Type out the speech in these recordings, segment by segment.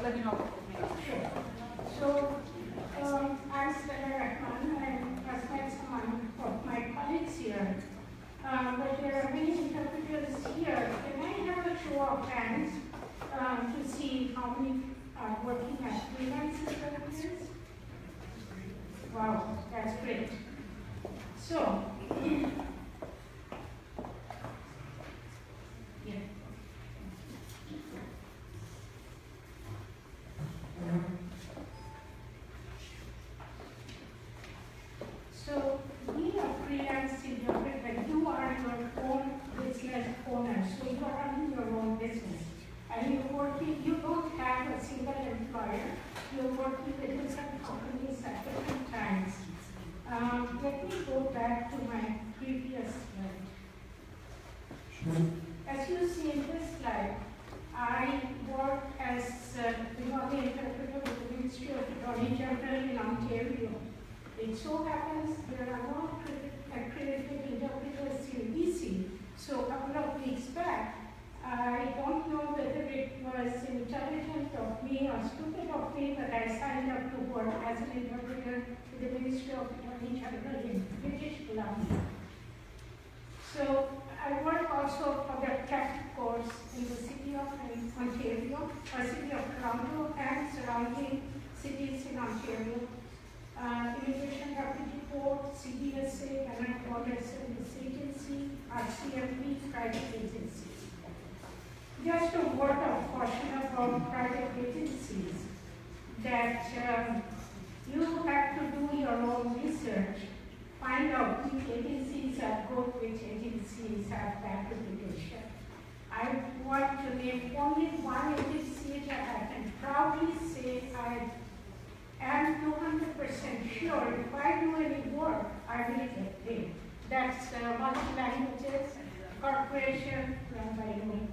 Sure. So, I'm Stella Rahman. I have met some of my colleagues here. But there are many interpreters here. Can I have a show of hands to see how many are working as freelance interpreters? Wow, that's great. So, So we are freelance interpreters. You are your own business owner, so you are running your own business. And you're working, you don't have a single employer. You're working with different companies at different times. Let me go back to my previous slide. As you see in this slide, I work as the interpreter with the Ministry of Attorney General in Ontario. It so happens there are no accredited interpreters in BC. So a couple of weeks back, I don't know whether it was intelligent of me or stupid of me, but I signed up to work as an interpreter with the Ministry of Attorney General in British Columbia. So I work also for the traffic courts in the city of Ontario, or city of Toronto, and surrounding cities in Ontario. Immigration Deputy Court, CBSA, Canada Border Service Agency, RCMP, private agencies. Just a word of caution about private agencies, that you have to do your own research, find out which agencies are good, which agencies have bad reputation. I want to name only one agency that I can proudly say I am 200% sure if I do any work, I will get paid. That's Multi-Languages Corporation run by me.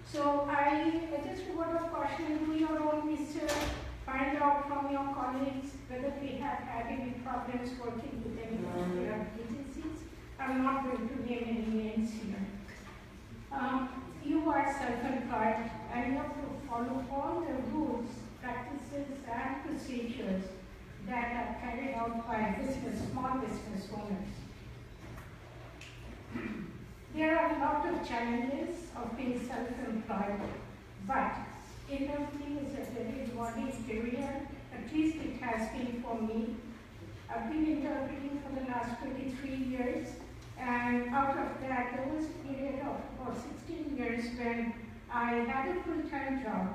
So I just a word of caution, do your own research, find out from your colleagues whether we have had any problems working with any particular agencies. I'm not going to name any names here. You are self-employed and you have to follow all the rules, practices, and procedures that are carried out by small business owners. There are a lot of challenges of being self-employed, but interpreting is a very rewarding career. At least it has been for me. I've been interpreting for the last 23 years, and out of that, there was a period of about 16 years when I had a full-time job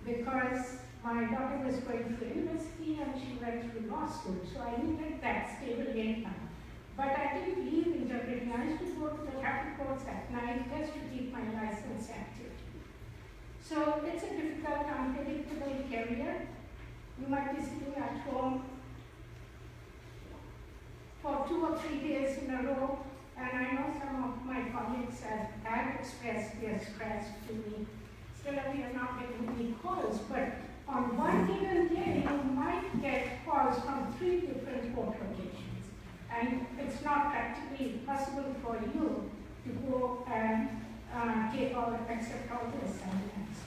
because my daughter was going to university and she went through law school, so I needed that stable income. But I didn't leave interpreting. I used to go to the traffic courts at night just to keep my license active. So it's a difficult, unpredictable career. You might be sitting at home for 2 or 3 days in a row, and I know some of my colleagues have expressed their stress to me. Still, we are not getting any calls, but on one given day, you might get calls from 3 different court locations. And it's not practically possible for you to go and accept all the assignments.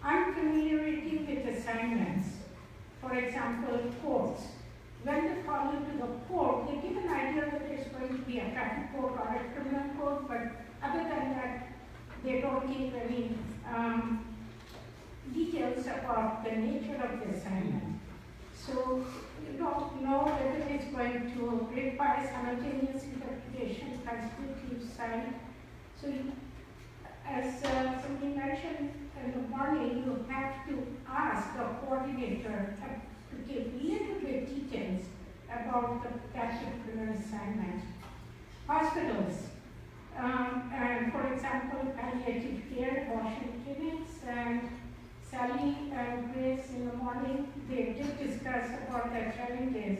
Unfamiliarity with assignments, for example, courts. When they call you to the court, they give an idea that it's going to be a traffic court or a criminal court, but other than that, they don't give any details about the nature of the assignment. So you don't know whether it's going to require simultaneous interpretation, consecutive sign. So as somebody mentioned in the morning, you have to ask the coordinator to give little bit details about that particular assignment. Hospitals, and for example, palliative care, abortion clinics, and Sally and Grace in the morning, they did discuss about the challenges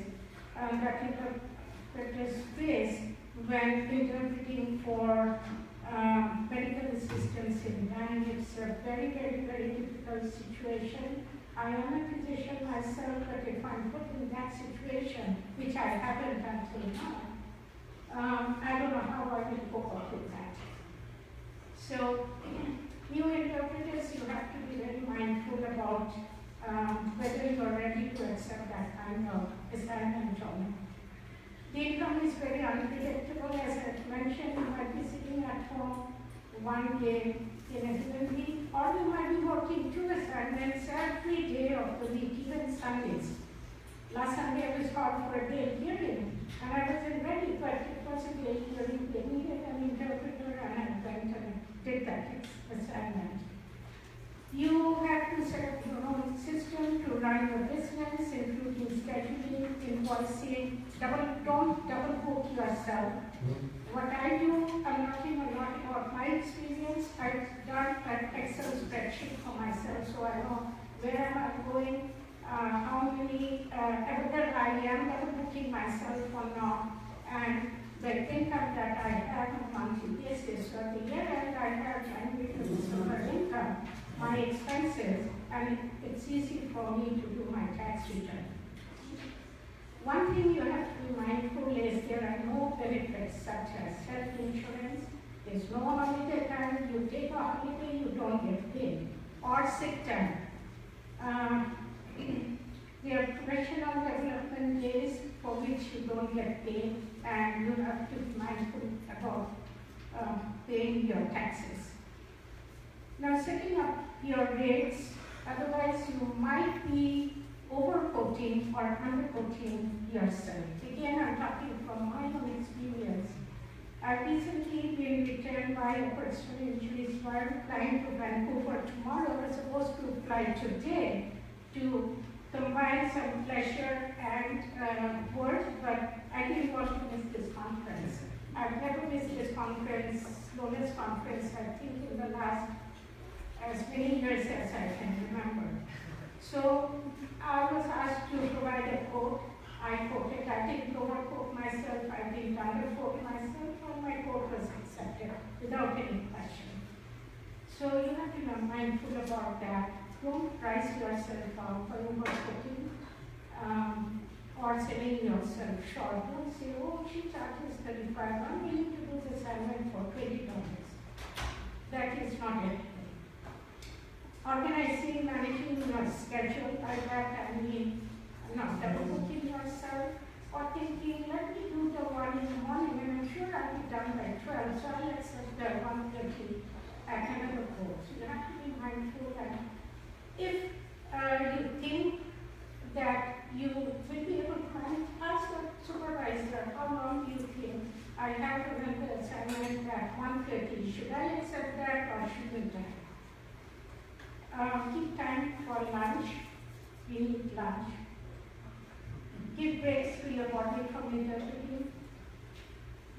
that interpreters face when interpreting for medical assistance in dying. It's a very, very, very difficult situation. I am a physician myself, but if I'm put in that situation, which I haven't until now, I don't know how I will cope up with that. So, new interpreters, you have to be very mindful about accept that kind of assignment or not. The income is very unpredictable. As I mentioned, you might be sitting at home one day in a given week, or you might be working 2 assignments every day of the week, even Sundays. Last Sunday I was called for a day hearing, and I wasn't ready, but it was a day hearing. They needed an interpreter, and I went and did that assignment. You have to set up your own system to run your business, including scheduling, invoicing. Don't double book yourself. What I do, I'm talking a lot about my experience. I've done an Excel spreadsheet for myself, so I know where am I going, how many, whether I am double booking myself or not, and the income that I have on a monthly basis. So at the year end, I have January to December income, my expenses, and it's easy for me to do my tax return. One thing you have to be mindful is there are no benefits such as health insurance. There's no holiday time. You take a holiday, you don't get paid, or sick time. There are professional development days for which you don't get paid, and you have to be mindful about paying your taxes. Now, setting up your rates, otherwise you might be overquoting or underquoting yourself. Again, I'm talking from my own experience. I've recently been returned by a personal injuries while flying to Vancouver tomorrow. I was supposed to fly today to combine some pleasure and work, but I didn't want to miss this conference. I've never missed this conference, slowest conference, I think in the last as many years as I can remember. So I was asked to provide a quote. I quoted. I didn't overquote myself, I didn't underquote myself, and my quote was accepted without any question. So you have to be mindful about that. Don't price yourself out by overquoting or selling yourself short. Don't say, oh, she charges $35. I'm willing to do this assignment for $20. That is not it. Organizing, managing your schedule, by that I mean not double booking yourself, or thinking, let me do the one in the morning and I'm sure I'll be done by 12, so I'll accept the 1:30 at another course. You have to be mindful that if you think that you will be able to manage, ask your supervisor, how long do you think I have another assignment at 1:30? Should I accept that or shouldn't I? Keep time for lunch. We need lunch. Give breaks to your body from interpreting.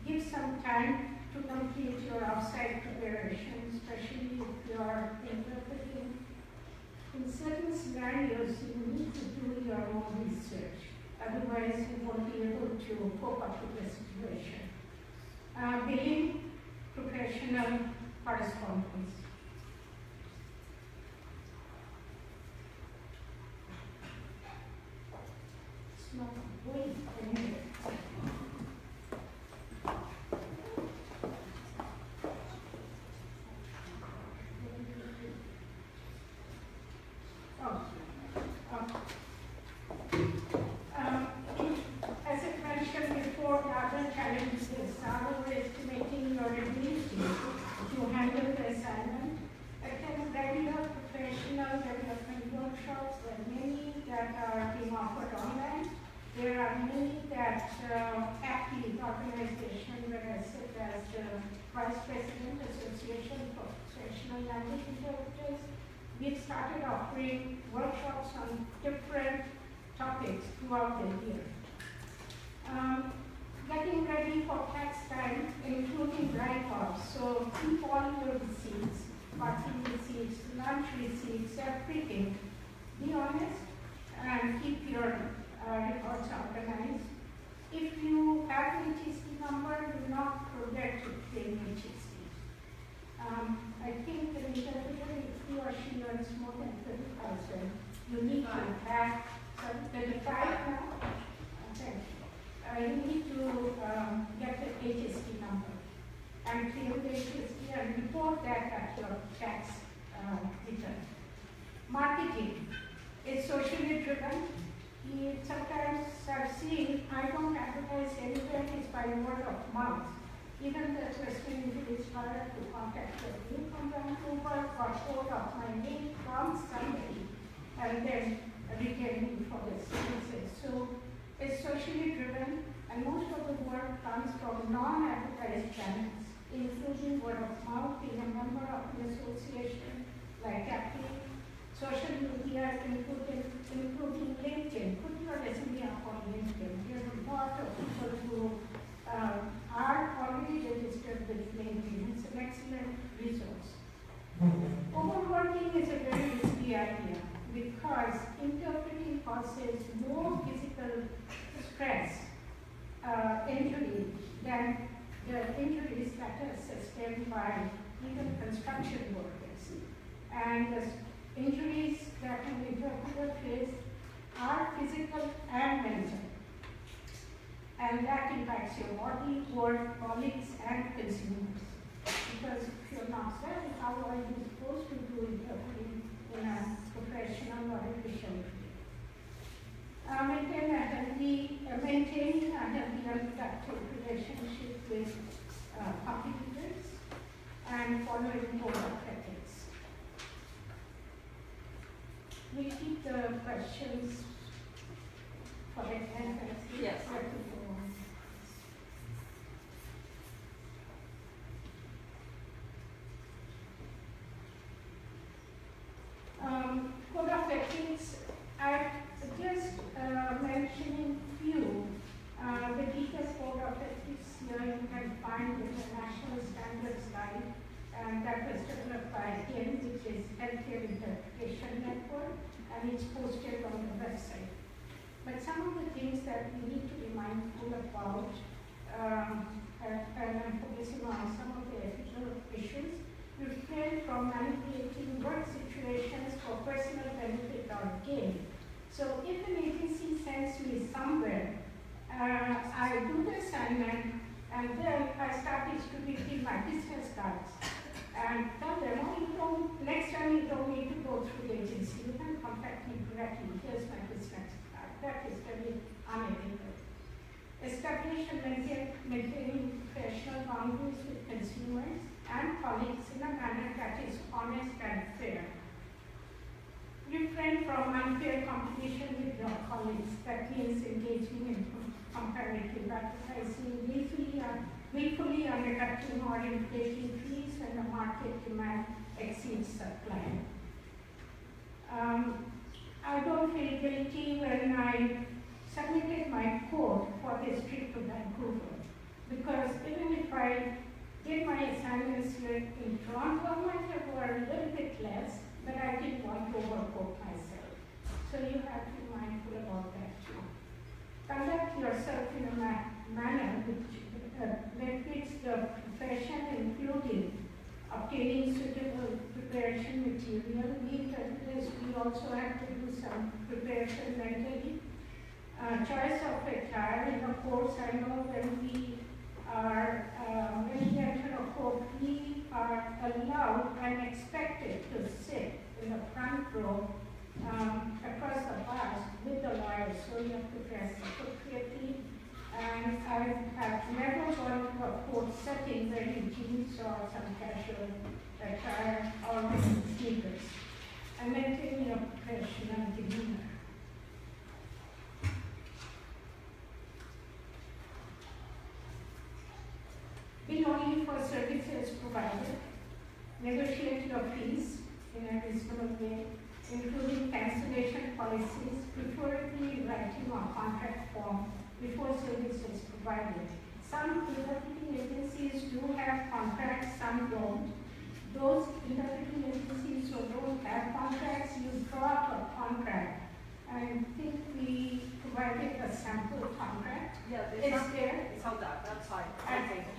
Give some time to complete your outside preparation, especially if you are interpreting. In certain scenarios, you need to do your own research. Otherwise, you won't be able to cope up with the situation. Billing, professional correspondence. Not going anywhere. As I mentioned before, the other challenges are overestimating your ability to handle the assignment. Attend regular professional development workshops. There are many that are being offered online. There are many that ACTI organization, where I sit as the Vice President, Association for Professional Language Interpreters. We've started offering workshops on different topics throughout the year. Getting ready for tax time, including write-offs. So keep all your receipts, parking receipts, lunch receipts, everything. Be honest and keep your records organized. If you have HST number, do not forget to claim HST. I think the interpreter, if he or she earns more than 30,000, you need to have 35 now. Okay. You need to get the HST number and claim the HST and report that at your tax return. Marketing is socially driven. sometimes I've seen, I don't advertise anywhere, it's by word of mouth. Even the Western English started to contact me from Vancouver, got hold of my name from somebody, and then retained me for the services. So it's socially driven, and most of the work comes from non-advertised channels, including word of mouth, being a member of an association like API, social media, including LinkedIn. Put your resume up on LinkedIn. There are a lot of people who are already registered with LinkedIn. It's an excellent resource. Overworking is a very risky idea because interpreting causes more physical stress, injury, than the injuries that are sustained by even construction workers. And the injuries that an interpreter faces are physical and mental. And that impacts your body, work, colleagues, and consumers. Because if you're not well, how are you supposed to do interpreting in a professional or efficient way? Maintaining a healthy and productive relationship with competitors and following code of ethics. We keep the questions for the end. Yes. Code of ethics, I just mentioning few. The detailed code of ethics here you can find in the National Standards Guide, and that was developed by Eagan, which is Healthcare Interpretation Network, and it's posted on the website. But some of the things that we need to be mindful about, and I'm focusing on some of the ethical issues, refrain from manipulating work situations for personal benefit or gain. So if an agency sends me somewhere, I do the assignment, and then I start distributing my business cards and tell them, oh, next time you don't need to go through the agency, you can contact me directly, here's my business card. That is very unethical. Establish and maintain professional boundaries with consumers and colleagues in a manner that is honest and fair. Refrain from unfair competition with your colleagues. That means engaging in comparative advertising, willfully undercutting or inflating fees when the market demand exceeds supply. I don't feel guilty when I submitted my code for this trip to Vancouver, because even if I did my assignments here in Toronto, I might have were a little bit less, but I didn't want to overquote myself. So you have to be mindful about that too. Conduct yourself in a manner which benefits the profession, including obtaining suitable preparation material. We interpreters, we also have to do some preparation mentally. Choice of attire in the course. I know when we enter a court, we are allowed and expected to sit in the front row across the bars with the lawyers, so you have to dress appropriately. And I have never gone to a court setting wearing jeans or some casual attire or sneakers. I maintain your professional demeanor. Bill only for services provided. Negotiate your fees in a reasonable way, including cancellation policies, preferably writing or contract form before service is provided. Some interpreting agencies do have contracts, some don't. Those interpreting agencies who don't have contracts, you draw up a contract. I think we provided a sample contract. Yeah, it's there. It's on that website.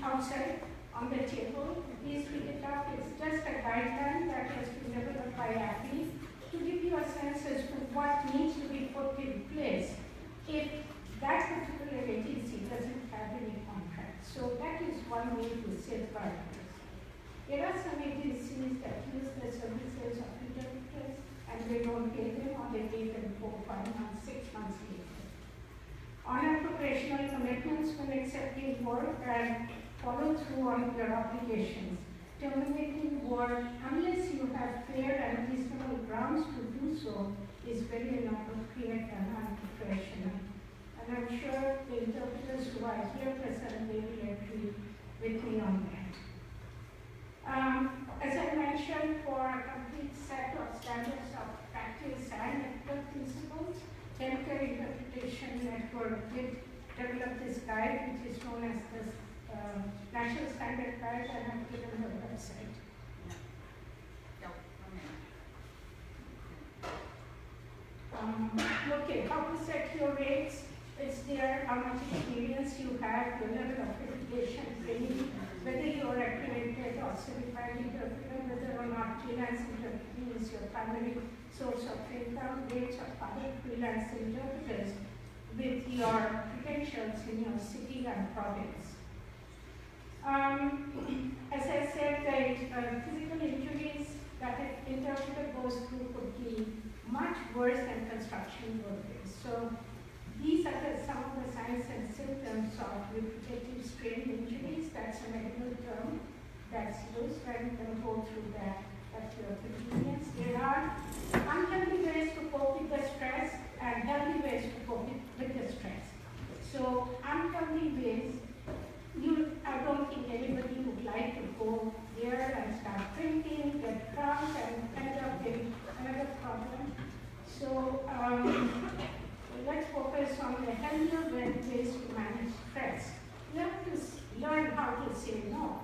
Outside on the table. Please pick it up. It's just a guideline that has been developed by API to give you a sense as to what needs to be put in place if that particular agency doesn't have any contract. So that is one way to safeguard this. There are some agencies that use the services of interpreters and they don't pay them, or they pay them 4, 5 months, 6 months later. interpreting work and follow through on your obligations. Terminating work, unless you have fair and reasonable grounds to do so, is very inappropriate and unprofessional. And I'm sure the interpreters who are here present, they will agree with me on that. As I mentioned, for a complete set of standards of practice and ethical principles, Healthcare Interpretation Network did develop this guide, which is known as the National Standard Guide, and I've given the website. Okay, how to set your rates? It's there, how much experience you have, your level of education, training, whether you are accredited or certified interpreter, whether or not freelance interpreting is your primary source of income, rates of other freelance interpreters with your credentials in your city and province. As I said, the physical injuries that an interpreter goes through could be much worse than construction workers. So these are some of the signs and symptoms of repetitive strain injuries. That's a medical term that's used, and you can go through that at your convenience. There are unhealthy ways to cope with the stress and healthy ways to cope with the stress. So unhealthy ways, I don't think anybody would like to go there and start drinking, get drunk, and end up getting another problem. So let's focus on the healthier ways to manage stress. You have to learn how to say no.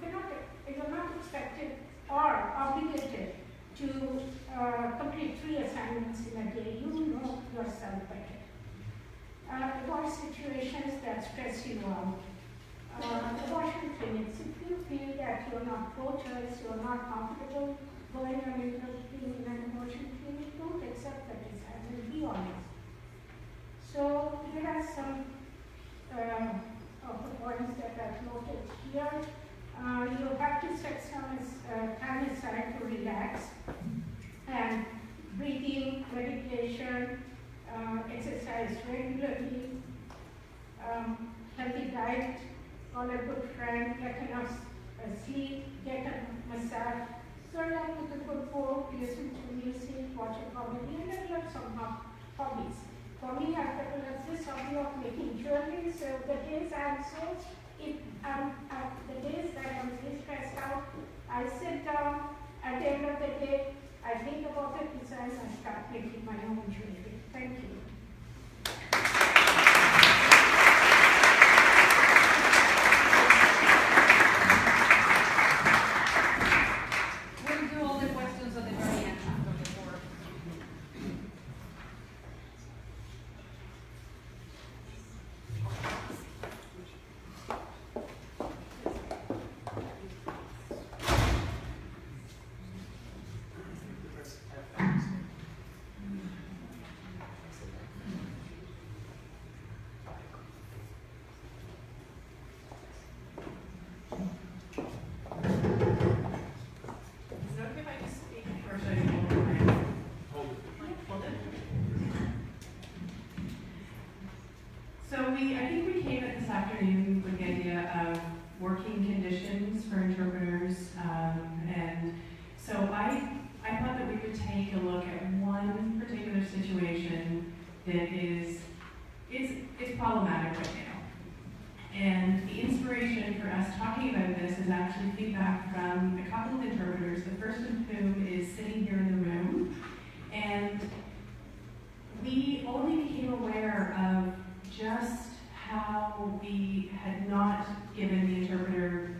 You're not expected or obligated to complete 3 assignments in a day. You know yourself better. Avoid situations that stress you out. Abortion clinics, if you feel that you're not pro-choice, you're not comfortable going and interpreting in an abortion clinic, don't accept that assignment, be honest. So here are some of the points that I've noted here. You have to set some time aside to relax, and breathing, meditation, exercise regularly, healthy diet, call a good friend, get enough sleep, get a massage, curl up with a good book, listen to music, watch a comedy, and develop some hobbies. For me, I've developed this hobby of making jewelry, so the days the days that I'm really stressed out, I sit down, at the end of the day, I think about the design and start making my own jewelry. Thank you. We'll do all the questions at the very end after the board. I think we came at this afternoon with the idea of working conditions for interpreters, and so I thought that we would take a look at one particular situation that is problematic right now. And the inspiration for us talking about this is actually feedback from a couple of interpreters, the first of whom is sitting here in the room, and we only became aware of just how we had not given the interpreter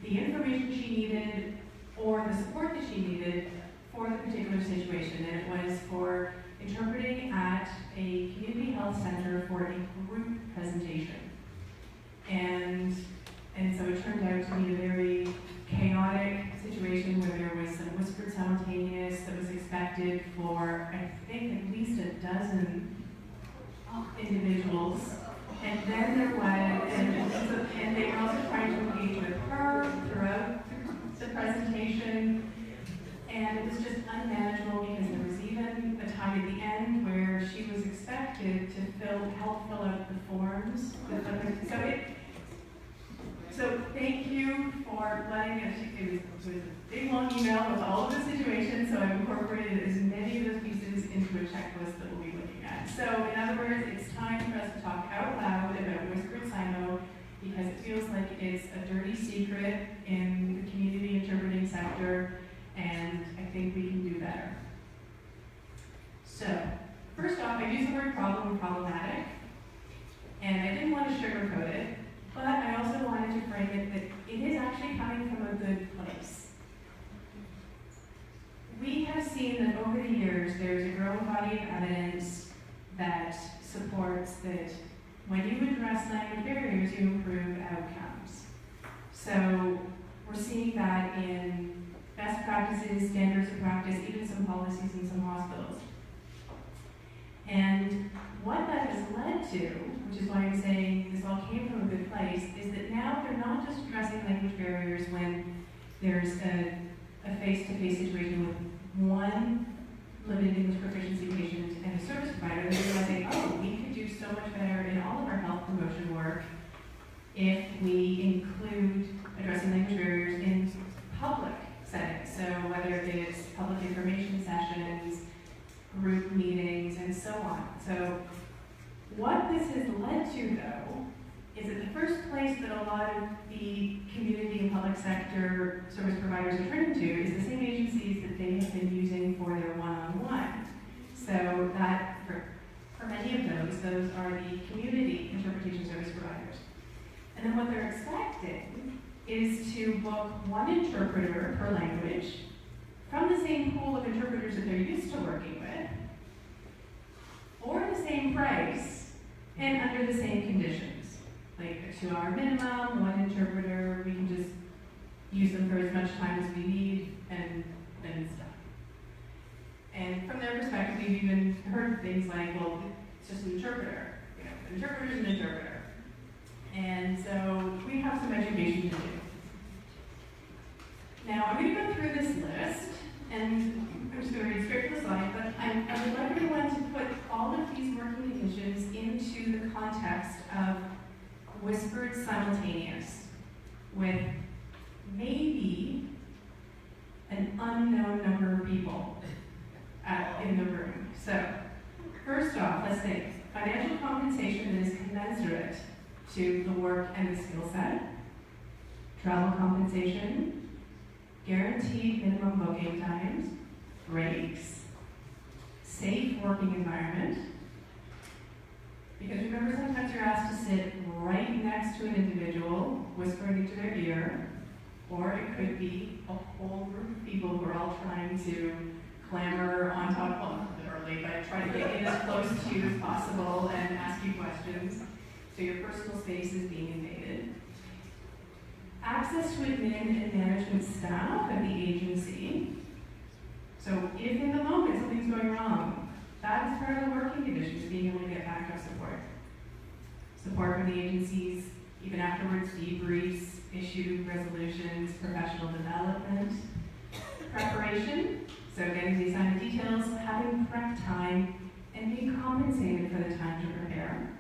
the information she needed or the support that she needed for the particular situation. And it was for interpreting at a community health center for a group presentation. And so it turned out to be a very chaotic situation where there was some whispered simultaneous that was expected for, I think, at least a dozen individuals, and then there was, and they were also trying to engage with her throughout the presentation, and it was just unmanageable because there was even a time at the end where she was expected to help fill out the forms. So I've incorporated as many of those pieces into a checklist that we'll be looking at. So in other words, it's time for us to talk out loud about whispered SIMO because it feels like it's a dirty secret in the community interpreting sector, and I think we can do better. So, first off, I use the word problem and problematic, and I didn't want to sugarcoat it, but I also wanted to frame it that it is actually coming from a good place. We have seen that over the years, there's a growing body of evidence that supports that when you address language barriers, you improve outcomes. So we're seeing that in best practices, standards of practice, even some policies in some hospitals. And what that has led to, which is why I'm saying this all came from a good place, is that now they're not just addressing language barriers when there's a face-to-face situation with one limited English proficiency patient and a service provider. They're realizing, oh, we could do so much better in all of our health promotion work if we include addressing language barriers in public settings. So whether it's public information sessions, group meetings, and so on. So what this has led to, though, is that the first place that a lot of the community and public sector service providers are turning to is the same agencies that they have been using for their one-on-one. So that, for many of those are the community interpretation service providers. And then what they're expecting is to book one interpreter per language from the same pool of interpreters that they're used to working with, for the same price, and under the same conditions. Like a 2-hour minimum, one interpreter, we can just use them for as much time as we need, and then it's done. And from their perspective, we've even heard things like, well, it's just an interpreter. You know, an interpreter's an interpreter. And so we have some education to do. Now, I'm going to go through this list, and I'm just going to read straight from the slide, but I would like everyone to put all of these working conditions into the context of whispered simultaneous with maybe an unknown number of people in the room. So, first off, let's think. Financial compensation that is commensurate to the work and the skill set. Travel compensation. Guaranteed minimum booking times. Breaks. Safe working environment. Because remember, sometimes you're asked to sit right next to an individual, whispering into their ear, or it could be a whole group of people who are all trying to clamber on top of, literally, but try to get in as close to you as possible and ask you questions. So your personal space is being invaded. Access to admin and management staff of the agency. So if in the moment something's going wrong, that is part of the working conditions, being able to get backup support. Support from the agencies, even afterwards, debriefs, issue resolutions, professional development. Preparation, so getting the assignment details, having prep time, and being compensated for the time to prepare.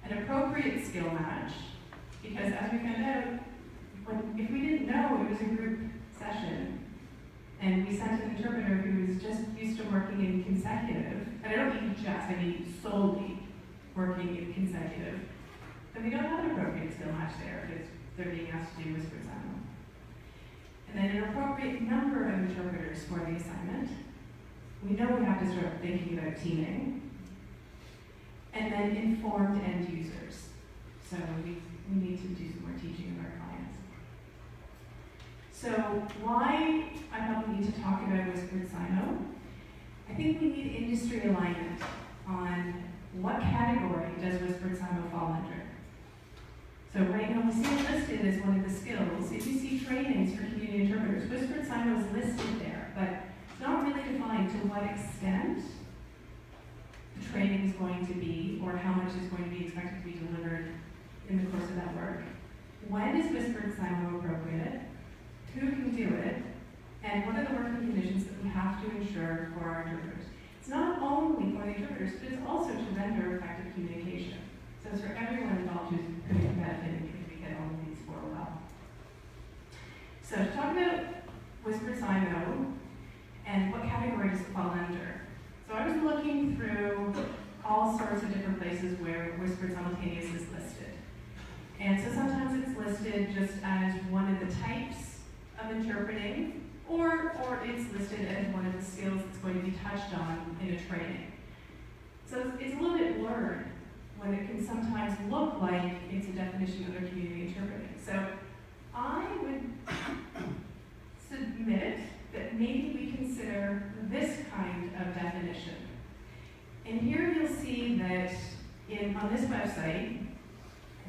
An appropriate skill match, because as we found out, if we didn't know it was a group session, and we sent an interpreter who was just used to working in consecutive, and I don't mean just, I mean solely working in consecutive, then we don't have an appropriate skill match there because they're being asked to do whispered SIMO. And then an appropriate number of interpreters for the assignment. We know we have to start thinking about teaming. And then informed end users. So we need to do some more teaching of our clients. So why I thought we need to talk about whispered SIMO. I think we need industry alignment on what category does whispered SIMO fall under. So right now we see it listed as one of the skills. If you see trainings for community interpreters, whispered SIMO is listed there, but it's not really defined to what extent the training is going to be or how much is going to be expected to be delivered in the course of that work. When is whispered SIMO appropriate? Who can do it? And what are the working conditions that we have to ensure for our interpreters? It's not only for the interpreters, but it's also to render effective communication. So it's for everyone involved who's going to benefit if we get all of these for well. So to talk about whispered SIMO and what places where whispered simultaneous is listed. And so sometimes it's listed just as one of the types of interpreting, or it's listed as one of the skills that's going to be touched on in a training. So it's a little bit blurred when it can sometimes look like it's a definition under community interpreting. So I would submit that maybe we consider this kind of definition. And here you'll see that on this website,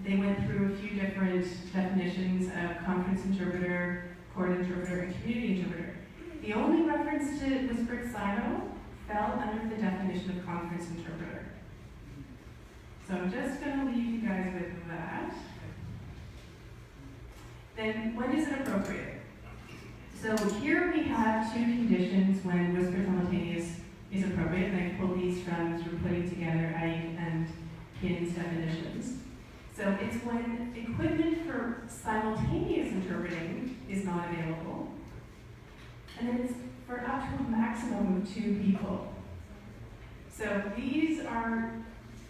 they went through a few different definitions of conference interpreter, court interpreter, and community interpreter. The only reference to whispered silo fell under the definition of conference interpreter. So I'm just going to leave you guys with that. Then, when is it appropriate? So here we have two conditions when whispered simultaneous is appropriate, and I pulled these from sort of putting together Eagan and Kin's definitions. So it's when equipment for simultaneous interpreting is not available, and then it's for up to a maximum of 2 people. So these are,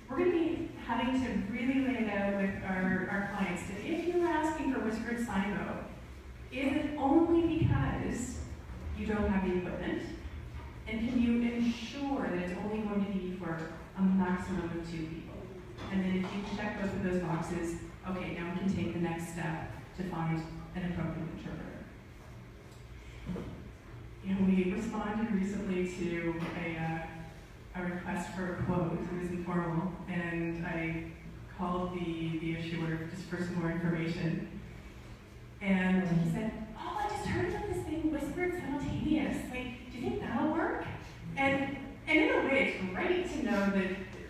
we're going to be having to really lay it out with our clients that if you're asking for whispered silo, is it only because you don't have the equipment? And can you ensure that it's only going to be for a maximum of 2 people? And then if you can check both of those boxes, okay, now we can take the next step to find an appropriate interpreter. You know, we responded recently to a request for a quote. It was informal, and I called the issuer just for some more information. And he said, "Oh, I just heard about this thing, whispered simultaneous. Like, do you think that'll work?" And in a way, it's great to know that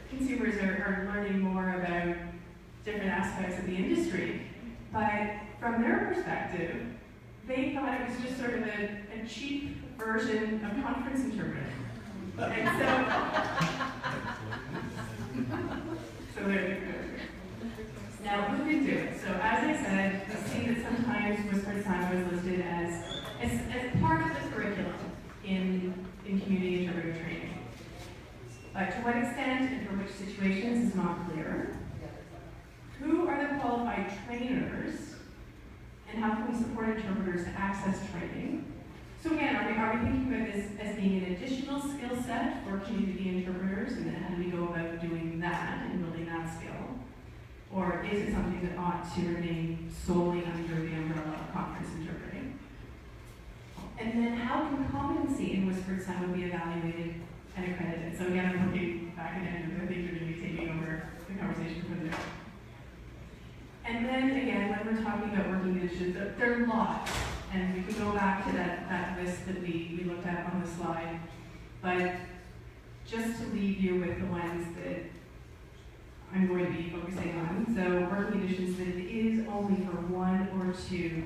consumers are learning more about different aspects of the industry. But from their perspective, they thought it was just sort of a cheap version of conference interpreting. And so there you go. Now, moving to it. So as I said, you see that sometimes whispered silo is listed as part of the curriculum in community interpreter training. But to what extent and for which situations is not clear. Who are the qualified trainers, and how can we support interpreters to access training? So again, are we thinking about this as being an additional skill set for community interpreters, and then how do we go about doing that and building that skill? Or is it something that ought to remain solely under the umbrella of conference interpreting? And then how can competency in whispered silo be evaluated and accredited? So again, I'm looking back at Andrew, I think you're going to be taking over the conversation from there. And then again, when we're talking about working conditions, there are lots. And we can go back to that list that we looked at on the slide. But just to leave you with the ones that I'm going to be focusing on. So working conditions that it is only for 1 or 2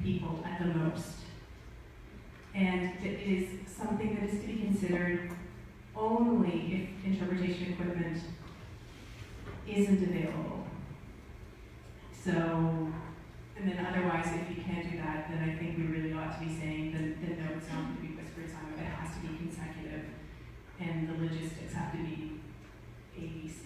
people at the most. And it is something that is to be considered only if interpretation equipment isn't available. So, and then otherwise, if you can't do that, then I think we really ought to be saying that no, it's not going to be whispered silo, it has to be consecutive, and the logistics have to be ABC.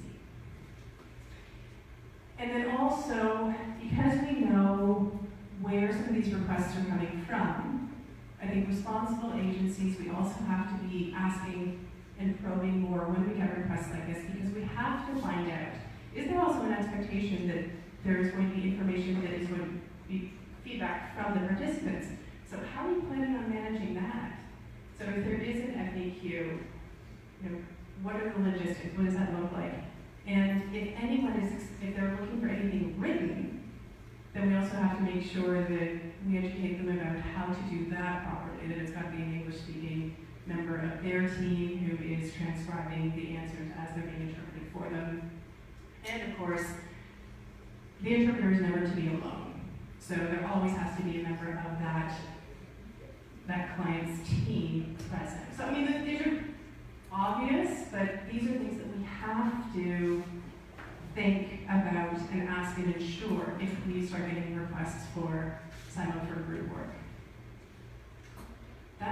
And then also, because we know where some of these requests are coming from, I think responsible agencies, we also have to be asking and probing more when we get requests like this, because we have to find out, is there also an expectation that there is going to be information that is going to be feedback from the participants? So how are you planning on managing that? So if there is an FAQ, what are the logistics? What does that look like? And if they're looking for anything written, then we also have to make sure that we educate them about how to do that properly, that it's got to be an English-speaking member of their team who is transcribing the answers as they're being interpreted for them. And of course, the interpreter is never to be alone. So there always has to be a member of that client's team present. So I mean, these are obvious, but these are things that we have to think about and ask and ensure if we start getting requests for silo for group work. So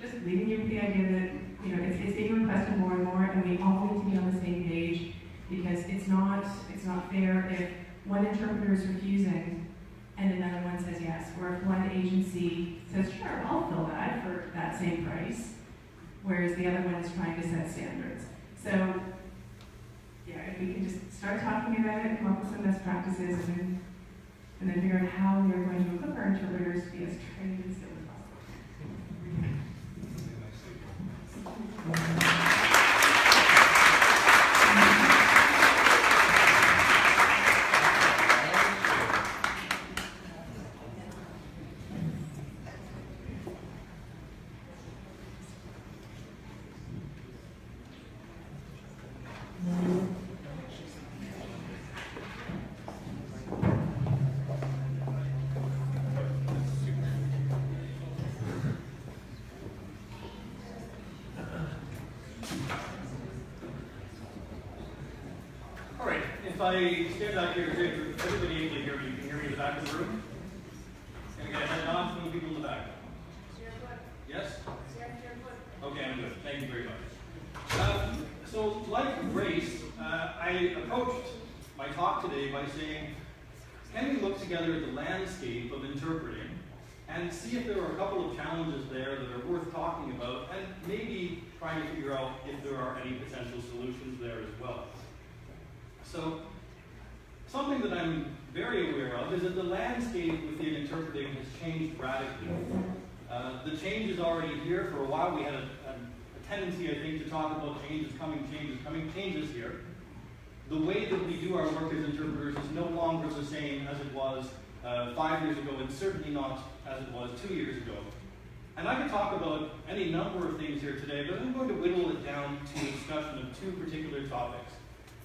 just leaving you with the idea that it's being requested more and more, and we all need to be on the same page, because it's not fair if one interpreter is refusing and another one says yes, or if one agency says, sure, I'll fill that for that same price, whereas the other one is trying to set standards. So, yeah, if we can just start talking about it, come up with some best practices, and then figure out how we are going to equip our interpreters to be as trained and skilled as possible. If I stand out here, is everybody able to hear me? You can hear me in the back of the room? Can I get a head nod from the people in the back? Yes? Okay, I'm good. Thank you very much. So, like Grace, I approached my talk today by saying, can we look together at the landscape of interpreting and see if there are a couple of challenges there that are worth talking about, and maybe trying to figure out if there are any potential solutions there as well. So, something that I'm very aware of is that the landscape within interpreting has changed radically. The change is already here. For a while we had a tendency, I think, to talk about changes here. The way that we do our work as interpreters is no longer the same as it was 5 years ago, and certainly not as it was 2 years ago. And I could talk about any number of things here today, but I'm going to whittle it down to a discussion of two particular topics.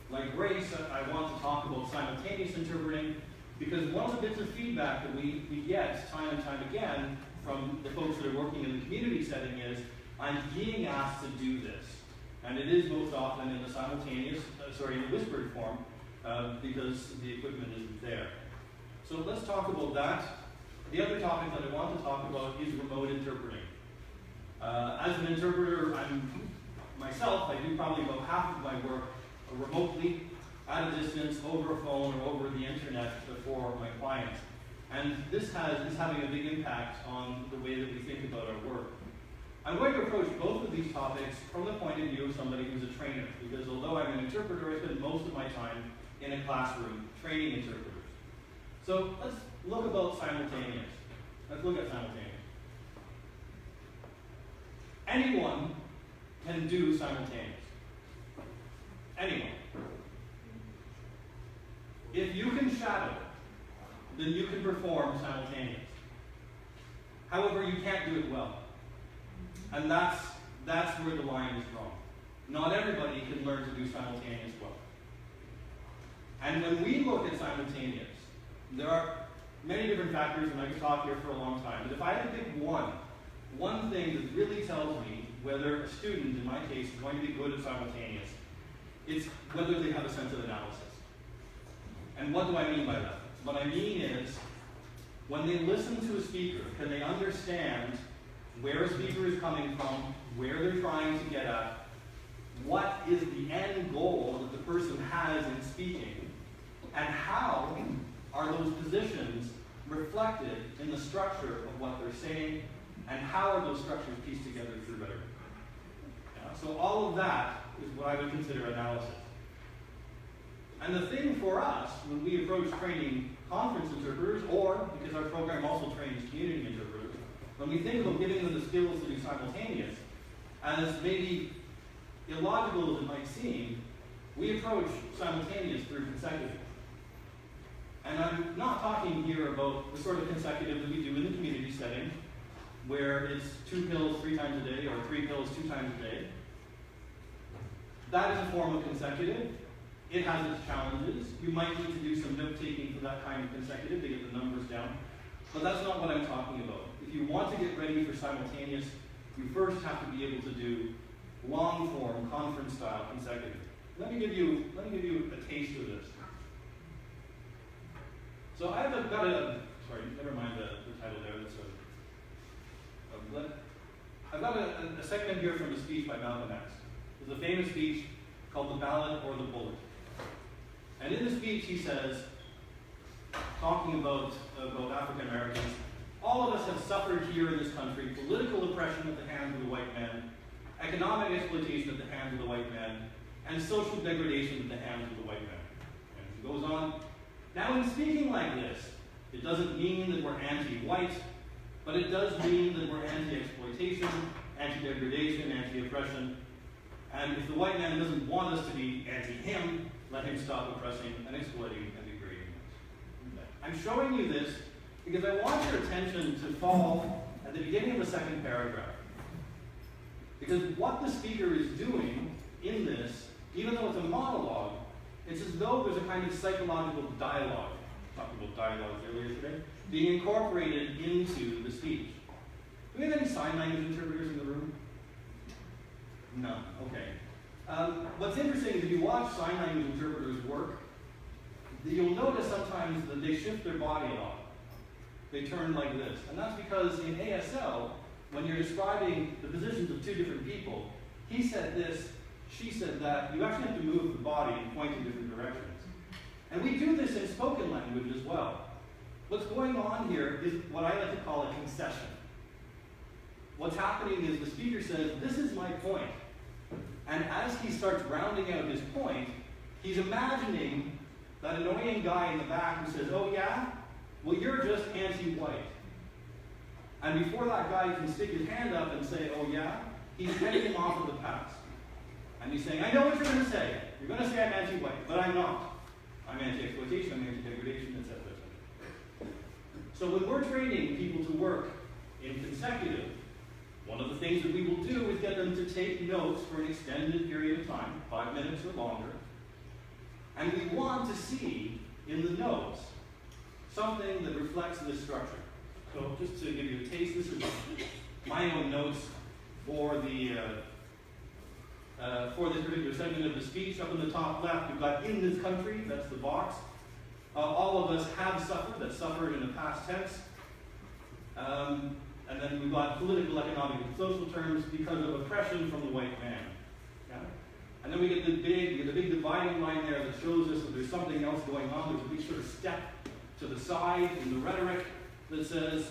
Like Grace, I want to talk about simultaneous interpreting, because one of the bits of feedback that we get time and time again from the folks that are working in the community setting is, I'm being asked to do this. And it is most often in the in the whispered form, because the equipment isn't there. So let's talk about that. The other topic that I want to talk about is remote interpreting. As an interpreter, I do probably about half of my work remotely, at a distance, over a phone or over the internet for my clients. And this is having a big impact on the way that we think about our work. I'm going to approach both of these topics from the point of view of somebody who's a trainer, because although I'm an interpreter, I spend most of my time in a classroom training interpreters. So let's look about simultaneous. Let's look at simultaneous. Anyone can do simultaneous. Anyone. If you can shadow, then you can perform simultaneous. However, you can't do it well. And that's where the line is drawn. Not everybody can learn to do simultaneous well. And when we look at simultaneous, there are many different factors, and I could talk here for a long time, but if I had to pick one thing that really tells me whether a student, in my case, is going to be good at simultaneous, it's whether they have a sense of analysis. And what do I mean by that? What I mean is, when they listen to a speaker, can they understand where a speaker is coming from, where they're trying to get at, what is the end goal that the person has in speaking, and how are those positions reflected in the structure of what they're saying, and how are those structures pieced together through rhetoric. So all of that is what I would consider analysis. And the thing for us, when we approach training conference interpreters, or because our program also trains community interpreters, when we think about giving them the skills to do simultaneous, as maybe illogical as it might seem, we approach simultaneous through consecutive. And I'm not talking here about the sort of consecutive that we do in the community setting, where it's 2 pills 3 times a day or 3 pills 2 times a day. That is a form of consecutive. It has its challenges. You might need to do some note-taking for that kind of consecutive to get the numbers down. But that's not what I'm talking about. If you want to get ready for simultaneous, you first have to be able to do long-form, conference-style consecutive. Let me give you a taste of this. So I've got a, sorry, never mind the title there. That's I've got a segment here from a speech by Malcolm X. It's a famous speech called The Ballot or the Bullet. And in the speech he says, talking about African Americans, all of us have suffered here in this country political oppression at the hands of the white man, economic exploitation at the hands of the white man, and social degradation at the hands of the white man. And he goes on, now in speaking like this, it doesn't mean that we're anti-white, but it does mean that we're anti-exploitation, anti-degradation, anti-oppression. And if the white man doesn't want us to be anti-him, let him stop oppressing and exploiting and degrading us. I'm showing you this because I want your attention to fall at the beginning of the second paragraph. Because what the speaker is doing in this, even though it's a monologue, it's as though there's a kind of psychological dialogue. We talked about dialogue earlier today, being incorporated into the speech. Do we have any sign language interpreters in the room? No, okay. What's interesting is if you watch sign language interpreters work, you'll notice sometimes that they shift their body a lot. They turn like this. And that's because in ASL, when you're describing the positions of two different people, he said this, she said that, you actually have to move the body and point in different directions. And we do this in spoken language as well. What's going on here is what I like to call a concession. What's happening is the speaker says, this is my point. And as he starts rounding out his point, he's imagining that annoying guy in the back who says, oh yeah? Well, you're just anti-white. And before that guy can stick his hand up and say, oh yeah, he's getting him off of the pass. And he's saying, I know what you're going to say. You're going to say I'm anti-white, but I'm not. I'm anti-exploitation, I'm anti-degradation, etc. So when we're training people to work in consecutive, one of the things that we will do is get them to take notes for an extended period of time, 5 minutes or longer. And we want to see in the notes something that reflects this structure. So just to give you a taste, this is my own notes for this particular segment of the speech. Up in the top left, we've got in this country, that's the box. All of us have suffered, that's suffered in the past tense. And then we've got political, economic, and social terms because of oppression from the white man. Yeah? And then we get the big dividing line there that shows us that there's something else going on. There's a big sort of step to the side in the rhetoric that says,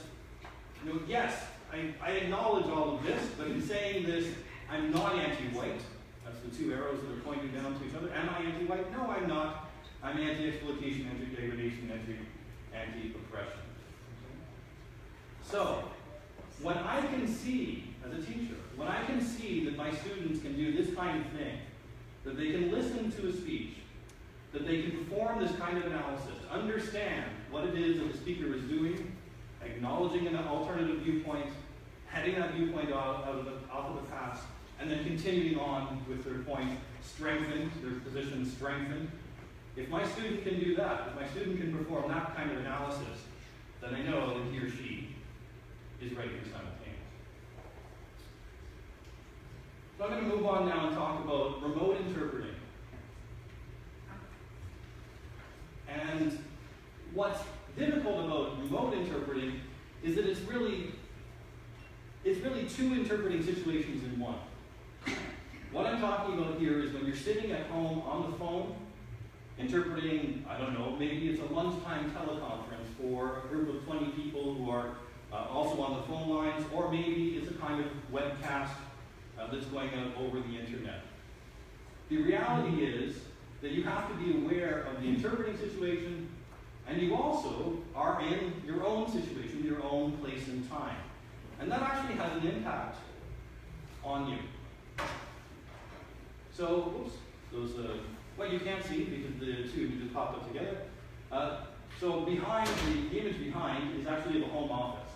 you know, yes, I acknowledge all of this, but in saying this, I'm not anti-white. That's the two arrows that are pointing down to each other. Am I anti-white? No, I'm not. I'm anti-exploitation, anti-degradation, anti-oppression. So, when I can see, as a teacher, when I can see that my students can do this kind of thing, that they can listen to a speech, that they can perform this kind of analysis, understand what it is that the speaker is doing, acknowledging an alternative viewpoint, heading that viewpoint off of the past, and then continuing on with their point strengthened, their position strengthened. If my student can do that, if my student can perform that kind of analysis, then I know that he or she is ready for simultaneous. So I'm going to move on now and talk about remote interpreting. And what's difficult about remote interpreting is that it's really two interpreting situations in one. What I'm talking about here is when you're sitting at home on the phone, interpreting, I don't know, maybe it's a lunchtime teleconference for a group of 20 people who are also on the phone lines, or maybe it's a kind of webcast that's going out over the internet. The reality is that you have to be aware of the interpreting situation, and you also are in your own situation, your own place and time. And that actually has an impact on you. So, well, you can't see because the two just popped up together. So behind, the image behind is actually the home office.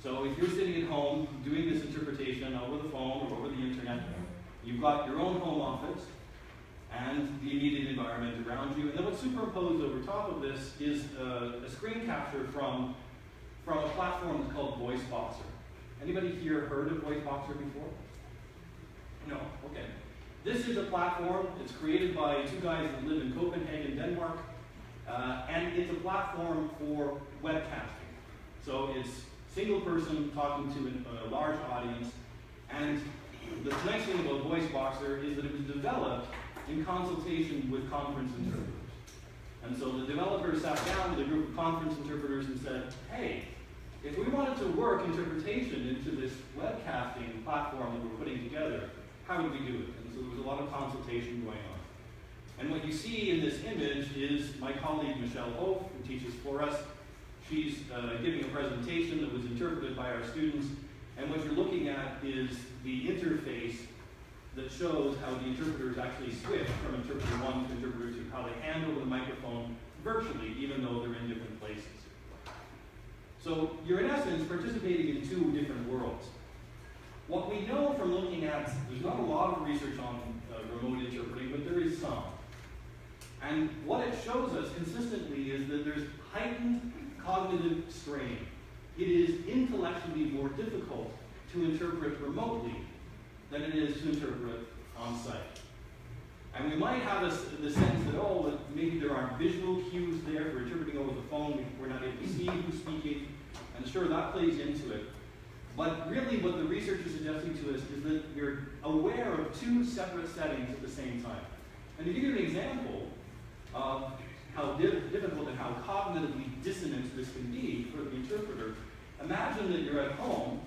So if you're sitting at home doing this interpretation over the phone or over the internet, you've got your own home office and the immediate environment around you. And then what's superimposed over top of this is a screen capture from a platform that's called VoiceBoxer. Anybody here heard of VoiceBoxer before? No? Okay. This is a platform. It's created by two guys that live in Copenhagen, Denmark. And it's a platform for webcasting. So it's single person talking to a large audience, the nice thing about VoiceBoxer is that it was developed in consultation with conference interpreters. And so the developers sat down with a group of conference interpreters and said, hey, if we wanted to work interpretation into this webcasting platform that we're putting together, how would we do it? And so there was a lot of consultation going on. And what you see in this image is my colleague Michelle Hof, who teaches for us. She's giving a presentation that was interpreted by our students. And what you're looking at is the interface that shows how the interpreters actually switch from interpreter 1 to interpreter 2, how they hand over the microphone virtually, even though they're in different places. So you're in essence participating in two different worlds. What we know from looking at, there's not a lot of research on remote interpreting, but there is some. And what it shows us consistently is that there's heightened cognitive strain. It is intellectually more difficult to interpret remotely than it is to interpret on site. And we might have the sense that, oh, that maybe there aren't visual cues there for interpreting over the phone, we're not able to see who's speaking, and sure, that plays into it. But really what the research is suggesting to us is that you're aware of two separate settings at the same time. And to give you an example of how difficult and how cognitively dissonant this can be for the interpreter, imagine that you're at home,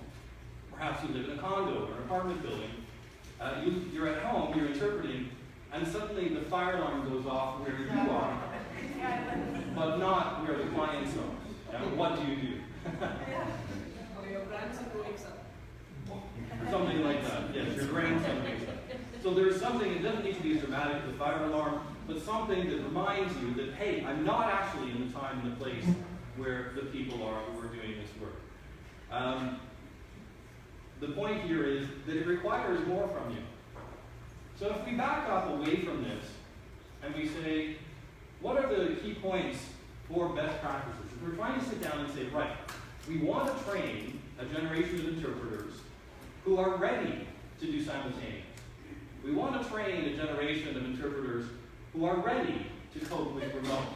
perhaps you live in a condo or an apartment building, you're at home, you're interpreting, and suddenly the fire alarm goes off where you are, but not where the clients are. Now, what do you do? Something like that, yes, your grandson wakes up. So there's something, it doesn't need to be as dramatic as the fire alarm, but something that reminds you that, hey, I'm not actually in the time and the place where the people are who are doing this work. The point here is that it requires more from you. So if we back up away from this and we say, what are the key points for best practices? If we're trying to sit down and say, right, we want to train a generation of interpreters who are ready to do simultaneous. We want to train a generation of interpreters who are ready to cope with remote.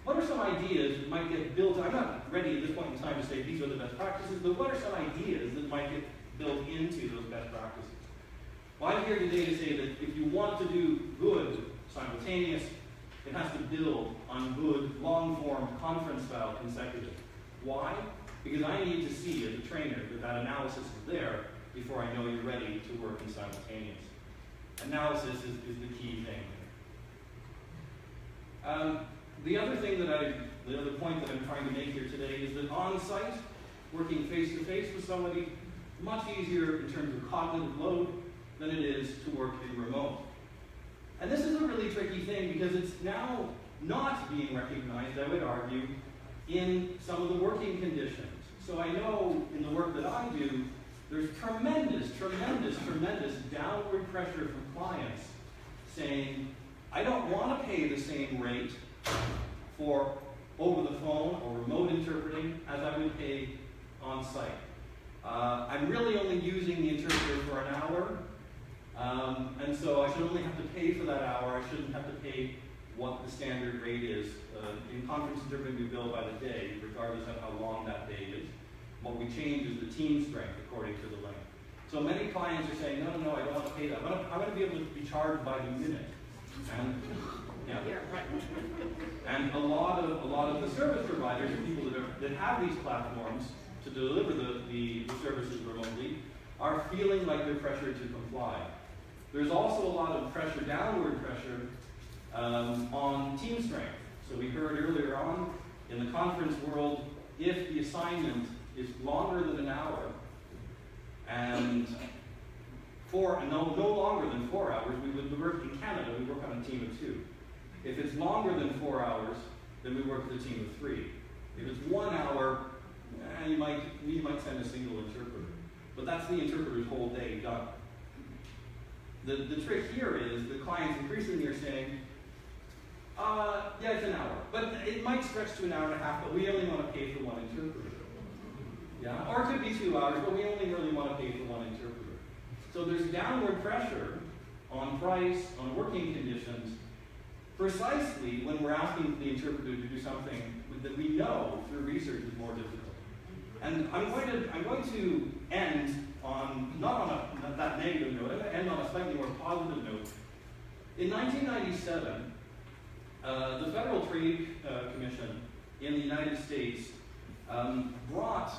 What are some ideas that might get built? I'm not ready at this point in time to say these are the best practices, but what are some ideas that might get built into those best practices? Well, I'm here today to say that if you want to do good simultaneous, it has to build on good long-form conference-style consecutive. Why? Because I need to see as a trainer that that analysis is there before I know you're ready to work in simultaneous. Analysis is the key thing. The other point that I'm trying to make here today is that on-site, working face-to-face with somebody, much easier in terms of cognitive load than it is to work in remote. And this is a really tricky thing because it's now not being recognized, I would argue, in some of the working conditions. So I know in the work that I do, there's tremendous downward pressure from clients saying, I don't want to pay the same rate for over the phone or remote interpreting as I would pay on site. I'm really only using the interpreter for an hour, and so I should only have to pay for that hour. I shouldn't have to pay what the standard rate is. In conference interpreting, we bill by the day, regardless of how long that day is. What we change is the team strength according to the length. So many clients are saying, no, I don't want to pay that. I'm going to be able to be charged by the minute. And, yeah. And a lot of the service providers, the people that have these platforms to deliver the services remotely, are feeling like they're pressured to comply. There's also a lot of pressure, downward pressure, on team strength. So we heard earlier on, in the conference world, if the assignment is longer than an hour, and no longer than 4 hours, we would work in Canada, we work on a team of 2. If it's longer than 4 hours, then we work with a team of 3. If it's 1 hour, we might send a single interpreter. But that's the interpreter's whole day done. The trick here is the clients increasingly are saying, yeah, it's an hour. But it might stretch to an hour and a half, but we only want to pay for 1 interpreter. Yeah? Or it could be 2 hours, but we only really want to pay for 1 interpreter. So there's downward pressure on price, on working conditions, precisely when we're asking the interpreter to do something that we know through research is more difficult. And I'm going to end on, not on that negative note, I'm going to end on a slightly more positive note. In 1997, the Federal Trade Commission in the United States brought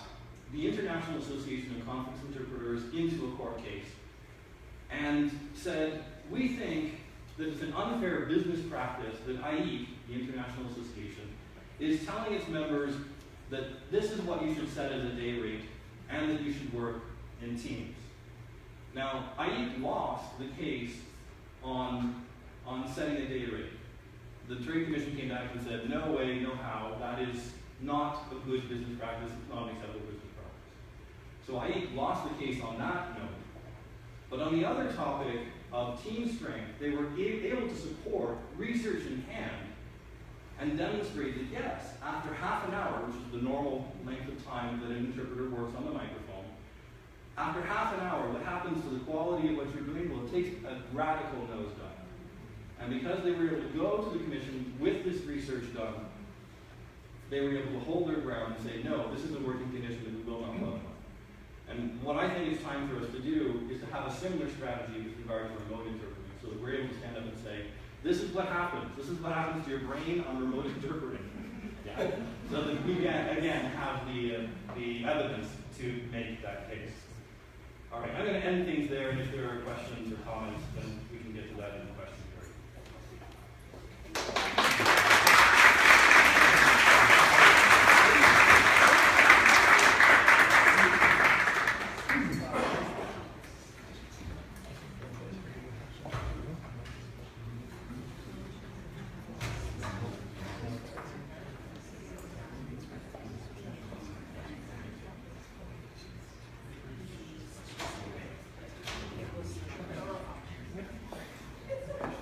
the International Association of Conference Interpreters into a court case and said, we think that it's an unfair business practice that IE, the International Association, is telling its members that this is what you should set as a day rate and that you should work in teams. Now, IE lost the case on setting a day rate. The Trade Commission came back and said, no way, no how, that is not a good business practice, it's not an acceptable business practice. So IE lost the case on that note. But on the other topic of team strength, they were able to support research in hand and demonstrate that yes, after half an hour, which is the normal length of time that an interpreter works on the microphone, after half an hour, what happens to the quality of what you're doing? Well, it takes a radical nosedive. And because they were able to go to the commission with this research done, they were able to hold their ground and say, no, this is a working condition that we will not vote on. And what I think it's time for us to do is to have a similar strategy with regard to remote interpreting, so that we're able to stand up and say, this is what happens. This is what happens to your brain on remote interpreting. Yeah. So that we can, again, have the evidence to make that case. All right, I'm going to end things there, and if there are questions or comments, then we can get to that in the question period.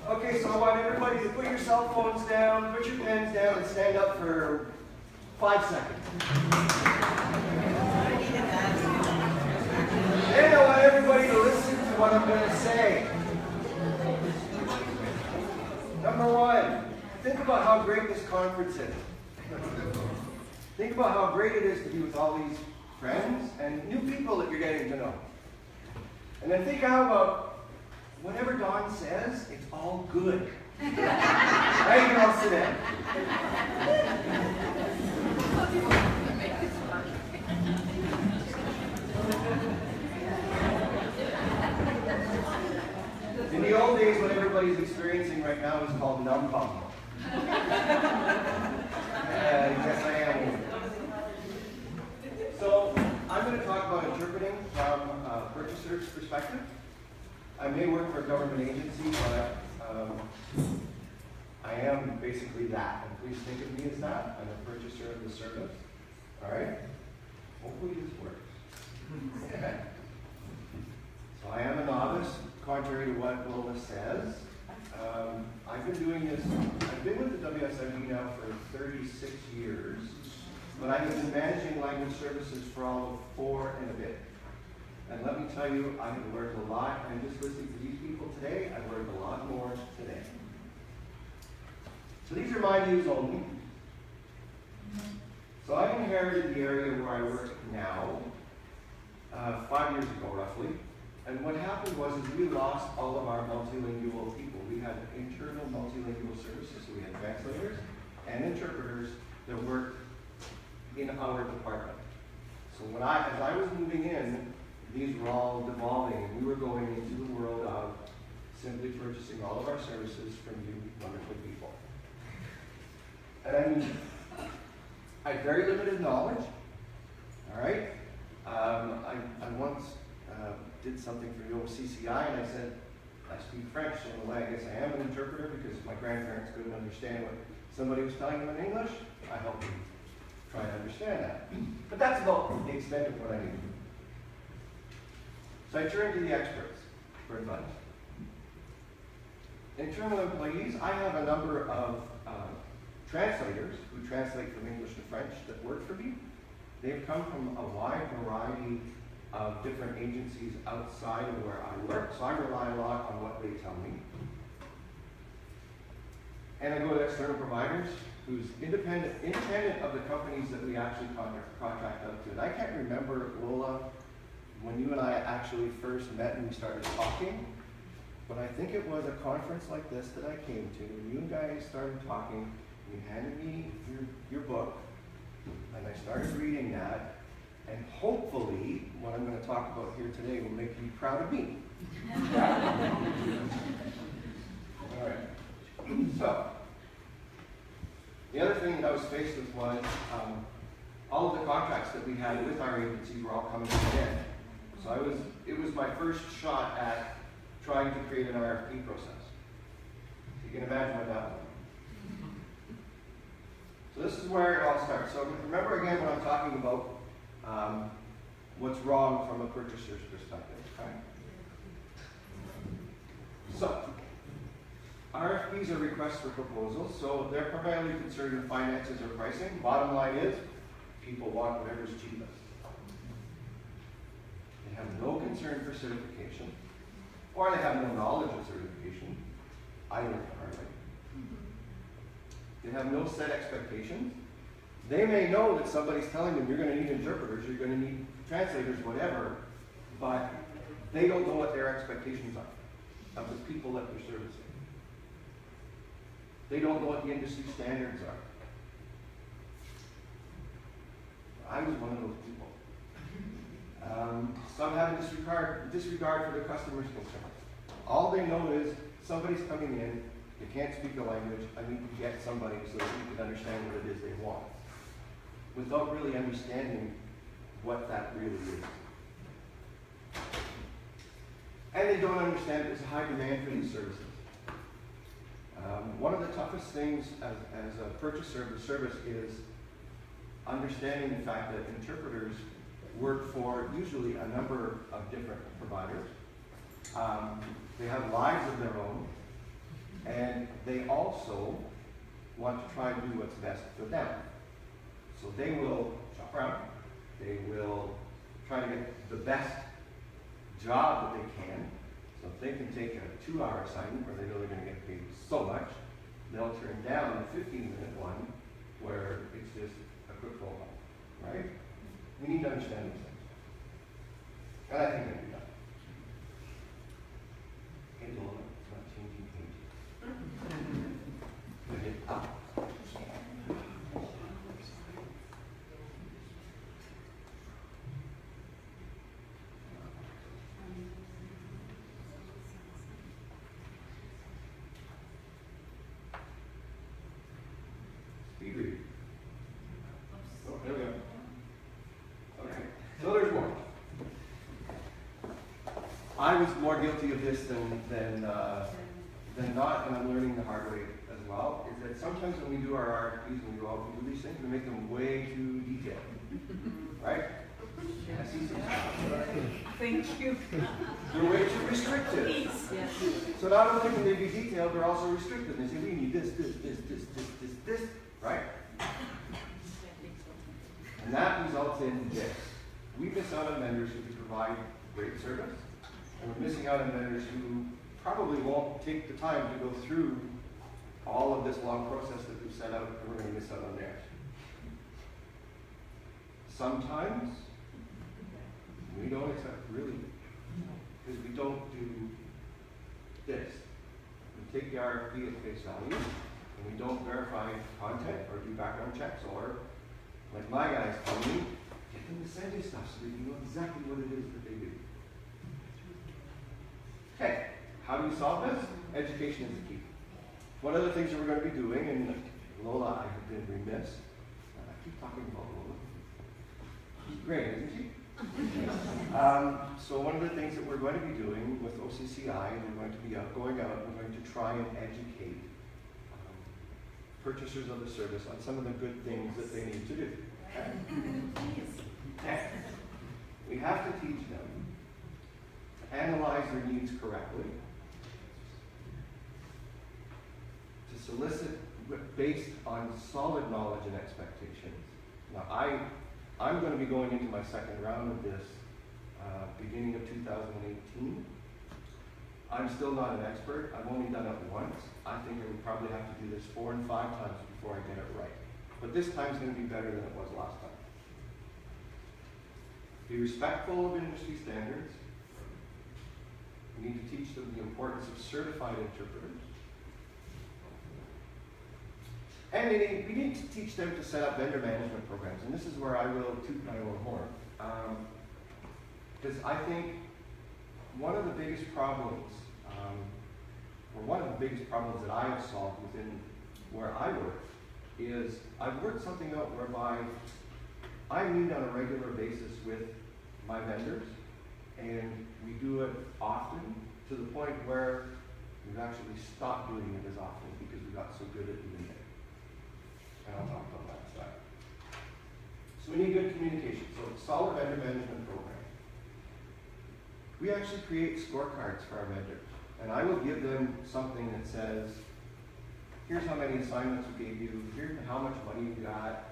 Okay, so I want everybody to put your cell phones down, put your pens down, and stand up for 5 seconds. Then I want everybody to listen to what I'm going to say. Number one, think about how great this conference is. Think about how great it is to be with all these friends and new people that you're getting to know. And then think how about whatever Dawn says, it's all good. Now you can all sit down. In the old days, what everybody's experiencing right now is called numb bum. Yes, I am. So, I'm going to talk about interpreting from a purchaser's perspective. I may work for a government agency, but I am basically that. And please think of me as that. I'm a purchaser of the service. All right? Hopefully this works. Okay. So I am a novice, contrary to what Lola says. I've been doing this, I've been with the WSIB now for 36 years, but I have been managing language services for all of 4 and a bit. And let me tell you, I have learned a lot, and just listening to these people today, I've learned a lot more today. So these are my views only. So I inherited the area where I work now, 5 years ago roughly. And what happened was we lost all of our multilingual people. We had internal multilingual services, so we had translators and interpreters that worked in our department. So as I was moving in, these were all devolving, and we were going into the world of simply purchasing all of our services from you wonderful people. And I mean, I had very limited knowledge, all right? I once did something for the OCCI, and I said, I speak French, so in a way I guess I am an interpreter because my grandparents couldn't understand what somebody was telling them in English. I helped them try to understand that. But that's about the extent of what I knew. So I turned to the experts for advice. Internal employees, I have a number of translators who translate from English to French that work for me. They've come from a wide variety of different agencies outside of where I work, so I rely a lot on what they tell me. And I go to external providers who's independent of the companies that we actually contract out to. And I can't remember, Lola, when you and I actually first met and we started talking, but I think it was a conference like this that I came to, and you guys started talking, you handed me your book, and I started reading that, and hopefully, what I'm going to talk about here today will make you proud of me. All right. So, the other thing that I was faced with was all of the contracts that we had with our agencies were all coming to an end. So it was my first shot at trying to create an RFP process. You can imagine what that was. So this is where it all starts. So remember again when I'm talking about what's wrong from a purchaser's perspective. Okay? So, RFPs are requests for proposals, so they're primarily concerned with finances or pricing. Bottom line is, people want whatever's cheapest. They have no concern for certification, or they have no knowledge of certification, either hardly. They have no set expectations. They may know that somebody's telling them you're going to need interpreters, you're going to need translators, whatever, but they don't know what their expectations are of the people that they're servicing. They don't know what the industry standards are. I was one of those people. Some have a disregard for the customer's concerns. All they know is somebody's coming in, they can't speak the language, I need to get somebody so that you can understand what it is they want, without really understanding what that really is. And they don't understand there's a high demand for these services. One of the toughest things as a purchaser of the service is understanding the fact that interpreters work for usually a number of different providers. They have lives of their own, and they also want to try and do what's best for them. So they will shop around, they will try to get the best job that they can. So if they can take a 2-hour assignment where they know they're going to get paid so much, they'll turn down the 15-minute one where it's just a quick phone call, right? We need to understand these things. And I think I do that. Hey, Lola, it's not changing pages. Put it up. Speed reading. Oh, there we go. Okay, so there's more. I was more guilty of this than not, and I'm learning the hard way as well, is that sometimes when we do our RFPs and we go out and do these things, we make them way too detailed. Right? I see some stuff. Thank you. They're way too restrictive. Yes. So not only can they be detailed, they're also restrictive. They say, we need this, right? And that results in this. We miss out on vendors who can provide great service, and we're missing out on vendors who probably won't take the time to go through all of this long process that we've set out, and we're going to miss out on theirs. Sometimes we don't accept, really, because we don't do this. We take the RFP at face value, and we don't verify content or do background checks, or, like my guys tell me, get them to send you stuff so that you know exactly what it is that they do. Okay, how do we solve this? Education is the key. One of the things that we're going to be doing, and Lola, I have been remiss. I keep talking about Lola. She's great, isn't she? So one of the things that we're going to be doing with OCCI, and we're going to be going out, and we're going to try and educate purchasers of the service on some of the good things that they need to do. Okay? Okay. We have to teach them to analyze their needs correctly, to solicit based on solid knowledge and expectations. Now, I'm going to be going into my second round of this beginning of 2018. I'm still not an expert. I've only done it once. I think I would probably have to do this 4 and 5 times before I get it right. But this time's going to be better than it was last time. Be respectful of industry standards. We need to teach them the importance of certified interpreters. And we need to teach them to set up vendor management programs. And this is where I will toot my own horn. Because I think one of the biggest problems, or one of the biggest problems that I have solved within where I work, is I've worked something out whereby I meet on a regular basis with my vendors, and we do it often to the point where we've actually stopped doing it as often because we got so good at doing it. And I'll talk about that in a second. So we need good communication. So solid vendor management program. We actually create scorecards for our vendors. And I will give them something that says, here's how many assignments we gave you, here's how much money you got,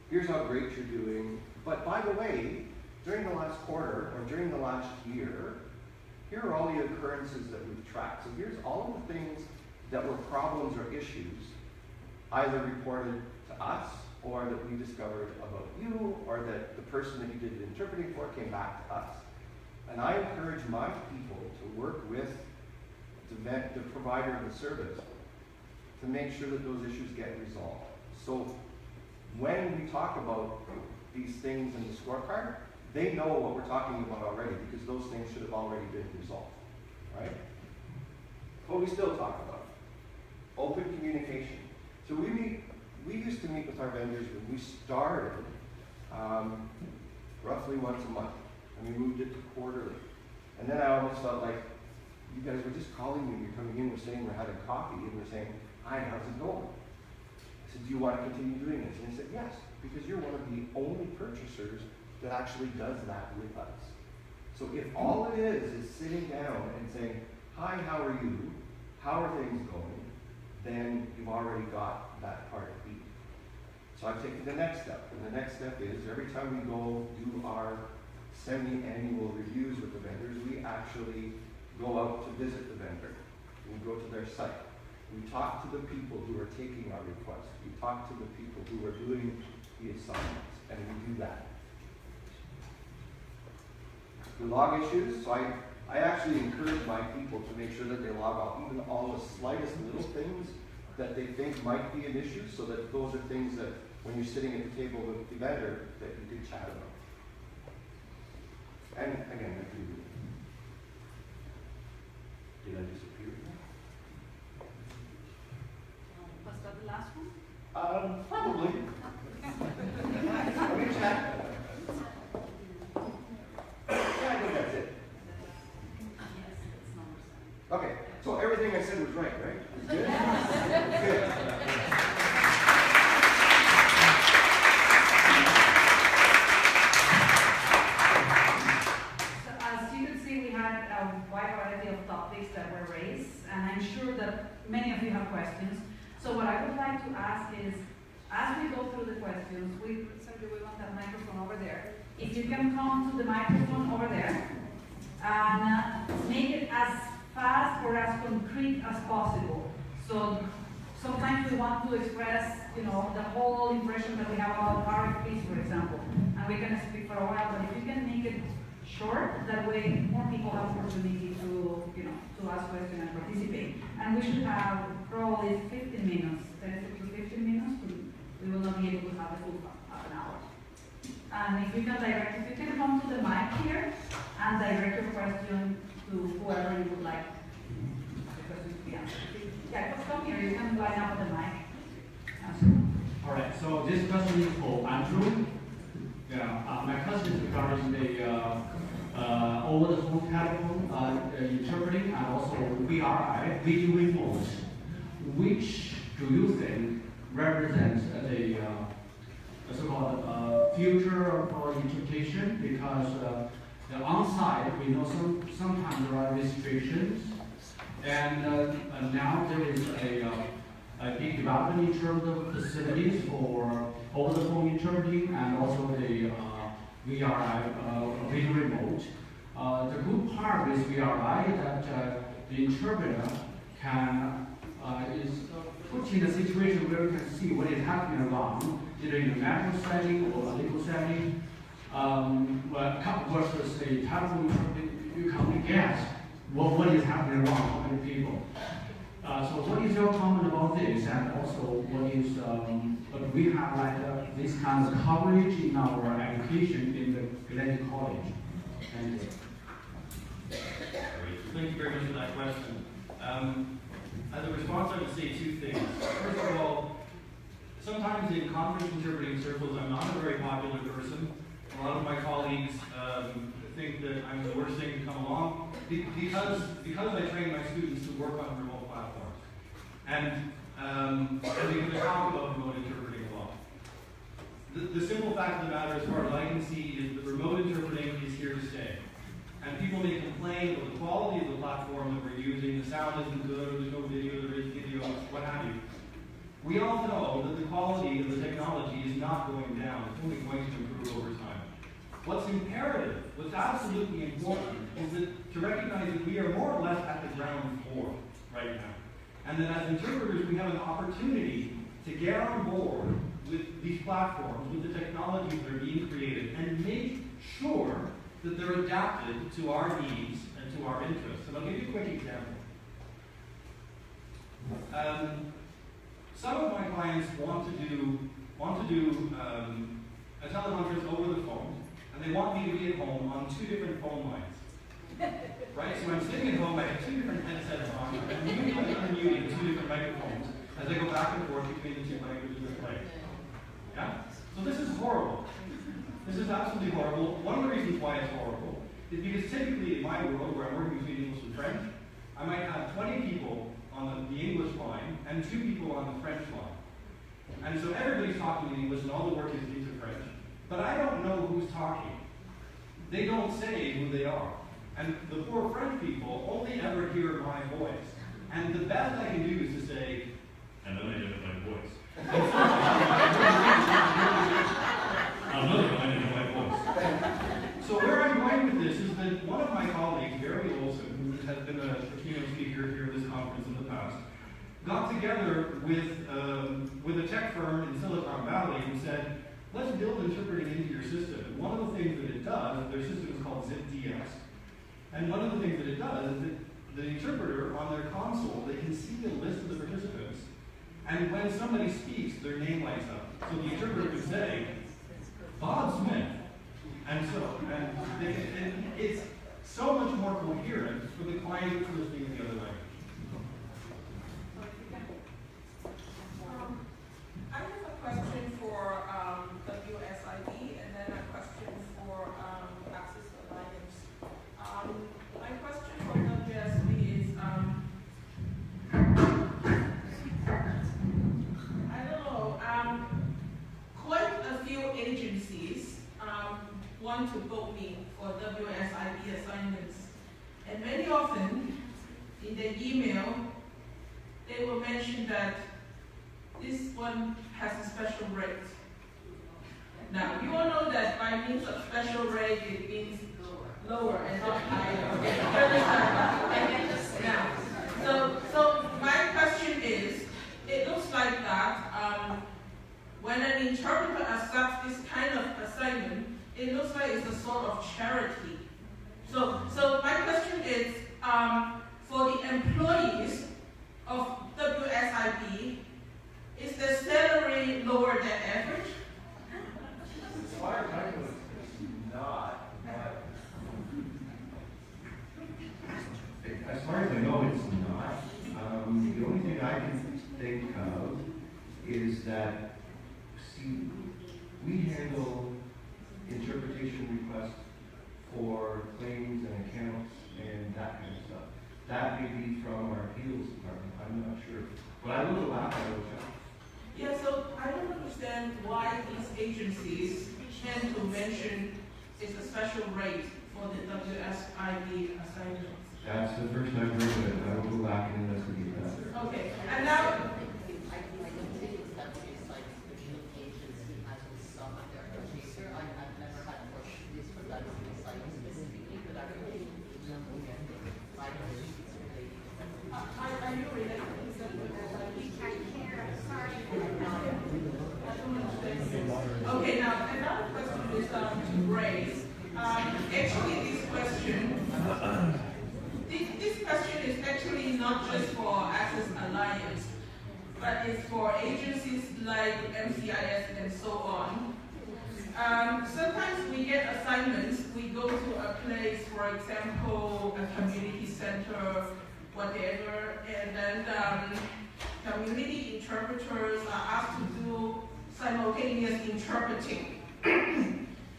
here's how great you're doing. But by the way, during the last quarter or during the last year, here are all the occurrences that we've tracked. So here's all of the things that were problems or issues, either reported to us or that we discovered about you or that the person that you did the interpreting for came back to us. And I encourage my people to work with the provider of the service to make sure that those issues get resolved. So when we talk about these things in the scorecard, they know what we're talking about already because those things should have already been resolved, right? But we still talk about it. Open communication. So we used to meet with our vendors when we started roughly once a month, and we moved it to quarterly. And then I almost felt like you guys were just calling me, you're coming in, we're saying we're having coffee, and we're saying, hi, how's it going? I said, do you want to continue doing this? And he said, yes, because you're one of the only purchasers that actually does that with us. So if all it is sitting down and saying, hi, how are you? How are things going? Then you've already got that part beat. So I've taken the next step. And the next step is every time we go do our semi-annual reviews with the vendors, we actually go out to visit the vendor. We go to their site. We talk to the people who are taking our requests. We talk to the people who are doing the assignments, and we do that. We log issues, so I actually encourage my people to make sure that they log out even all the slightest little things that they think might be an issue, so that those are things that when you're sitting at the table with the vendor, that you can chat about. And again, I can do it. Did I disappear? Was that the last one? Probably. Let me check. Yeah, I think that's it. Yes, it's number 7. Okay, so everything I said was right? Good? Good. So as you can see, we had a wide variety of topics that were raised, and I'm sure that many of you have questions. So what I would like to ask is, as we go through the questions, we want that microphone over there. If you can come to the microphone over there and make it as fast or as concrete as possible. So sometimes we want to express, the whole impression that we have about RFPs, for example, and we can speak for a while. But if you can make it short, that way more people have opportunity to ask questions and participate. And we should have probably 15 minutes, 10 to 15 minutes. We will not be able to have the full half an hour. And if you can come to the mic here and direct your question to whoever you would like the question to be answered. Yeah, just come here. You can line up the mic. All right. So this question is for Andrew. My question is regarding the over-the-phone telephone interpreting and also VRI, video remote. Which do you think represents the so-called future of interpretation? Because the on-site, we know sometimes there are restrictions, and now there is a big development in terms of facilities for over-the-phone interpreting and also the VRI, video remote. The good part with VRI is that the interpreter is put in a situation where you can see what is happening around, either in a macro setting or a legal setting. versus a telephone interpreter, you can guess what is happening wrong, how many people. So what is your comment about this? And also, what is, we have like this kind of coverage in our education in the Glenn College. Thank you. Great. Thank you very much for that question. As a response, I would say two things. First of all, sometimes in conference interpreting circles, I'm not a very popular person. A lot of my colleagues think that I'm the worst thing to come along because I train my students to work on remote platforms. And because I talk about remote interpreting a lot. The simple fact of the matter, as far as I can see, is that remote interpreting is here to stay. And people may complain about the quality of the platform that we're using, the sound isn't good, or there's no video, there is video, what have you. We all know that the quality of the technology is not going down, it's only going to improve over time. What's imperative, what's absolutely important, is that to recognize that we are more or less at the ground floor right now. And that as interpreters, we have an opportunity to get on board with these platforms, with the technologies that are being created, and make sure that they're adapted to our needs and to our interests. And I'll give you a quick example. Some of my clients want to do a teleconference over the phone, and they want me to be at home on 2 different phone lines. Right? So I'm sitting at home, I have 2 different headsets on, I'm muting and unmuting 2 different microphones as I go back and forth between the 2 languages that play. Yeah? So this is horrible. This is absolutely horrible. One of the reasons why it's horrible is because typically in my world, where I'm working between English and French, I might have 20 people on the English line and 2 people on the French line. And so everybody's talking in English and all the work is into French. But I don't know who's talking. They don't say who they are. And the poor French people only ever hear my voice. And the best I can do is to say, and then I identify my voice. Another one, I identify my voice. So where I'm going with this is that one of my colleagues, Barry Olson, who has been a keynote speaker here at this conference in the past, got together with a tech firm in Silicon Valley and said, let's build interpreting into your system. And one of the things that it does, their system is called ZipDX. And one of the things that it does is that the interpreter on their console, they can see a list of the participants. And when somebody speaks, their name lights up. So the interpreter could say, Bob Smith. And it's so much more coherent for the client who's listening in the other language. I have a question for WSIB and then a question for Access Alliance. My question for WSIB is, I don't know, quite a few agencies want to book me for WSIB assignments. And very often, in the email, they will mention that this one has a special rate. Now, you all know that by means of special rate, it means lower and not higher. Now, so my question is, it looks like that when an interpreter accepts this kind of assignment, it looks like it's a sort of charity. So my question is, for the employees of WSIB, is the salary lower than average? As far as I know, it's not. As far as I know, it's not. The only thing I can think of is that, see, we handle interpretation requests for claims and accounts and that kind of stuff. That may be from our appeals department. I'm not sure. But I will go back and I will check. Yeah, so I don't understand why these agencies tend to mention it's a special rate for the WSIB assignments. That's the first I've heard of it. I will go back and investigate that. Okay, and now, are you related to Okay, now another question is to Ray. but it's for agencies like MCIS and so on. Sometimes we get assignments, we go to a place, for example, a community center, whatever, and then community interpreters are asked to do simultaneous interpreting,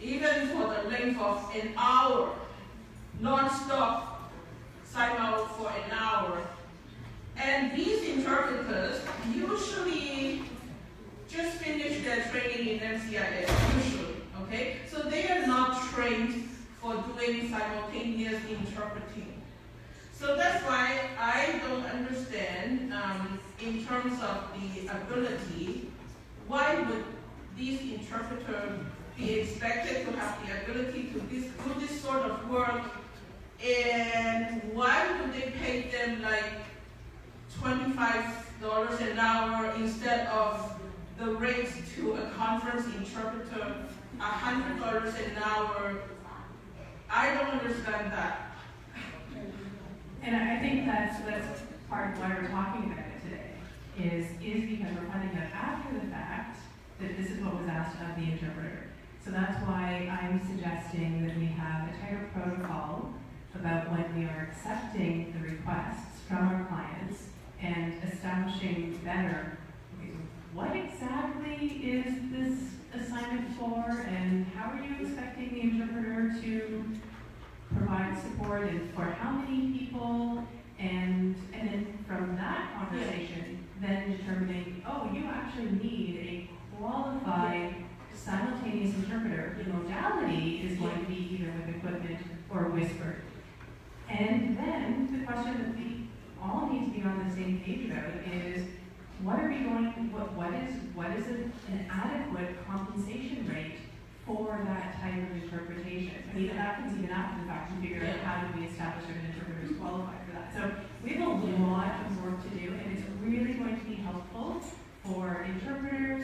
even for the length of an hour, non-stop simul for an hour. And these interpreters usually just finish their training in MCIS, usually, okay? So they are not trained for doing simultaneous interpreting. So that's why I don't understand, in terms of the ability, why would these interpreters be expected to have the ability to do this sort of work, and why would they pay them like $25 an hour instead of the rate to a conference interpreter, $100 an hour? I don't understand that. And I think that's part of why we're talking about it today, is because we're finding out after the fact that this is what was asked of the interpreter. So that's why I'm suggesting that we have a tighter protocol about when we are accepting the requests from our clients and establishing better, okay, so what exactly is this assignment for, and how are you expecting the interpreter to provide support, and for how many people, and then from that conversation, then determining, oh, you actually need a qualified simultaneous interpreter. The modality is going to be either with equipment or whispered. And then the question that we all need to be on the same page about is, what are we going, what is an adequate compensation rate for that type of interpretation? I mean, that happens even after the fact, and figure out how do we establish if an interpreter is qualified for that. So we have a lot of work to do, and it's really going to be helpful for interpreters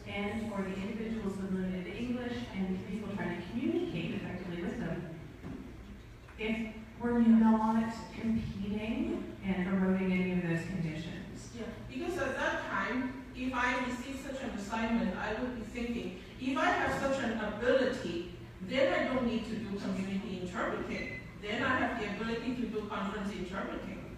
and for the individuals with limited English and people trying to communicate effectively with them, if we're not competing and eroding any of those conditions. Yeah, because at that time, if I receive such an assignment, I would be thinking, if I have such an ability, then I don't need to do community interpreting. Then I have the ability to do conference interpreting.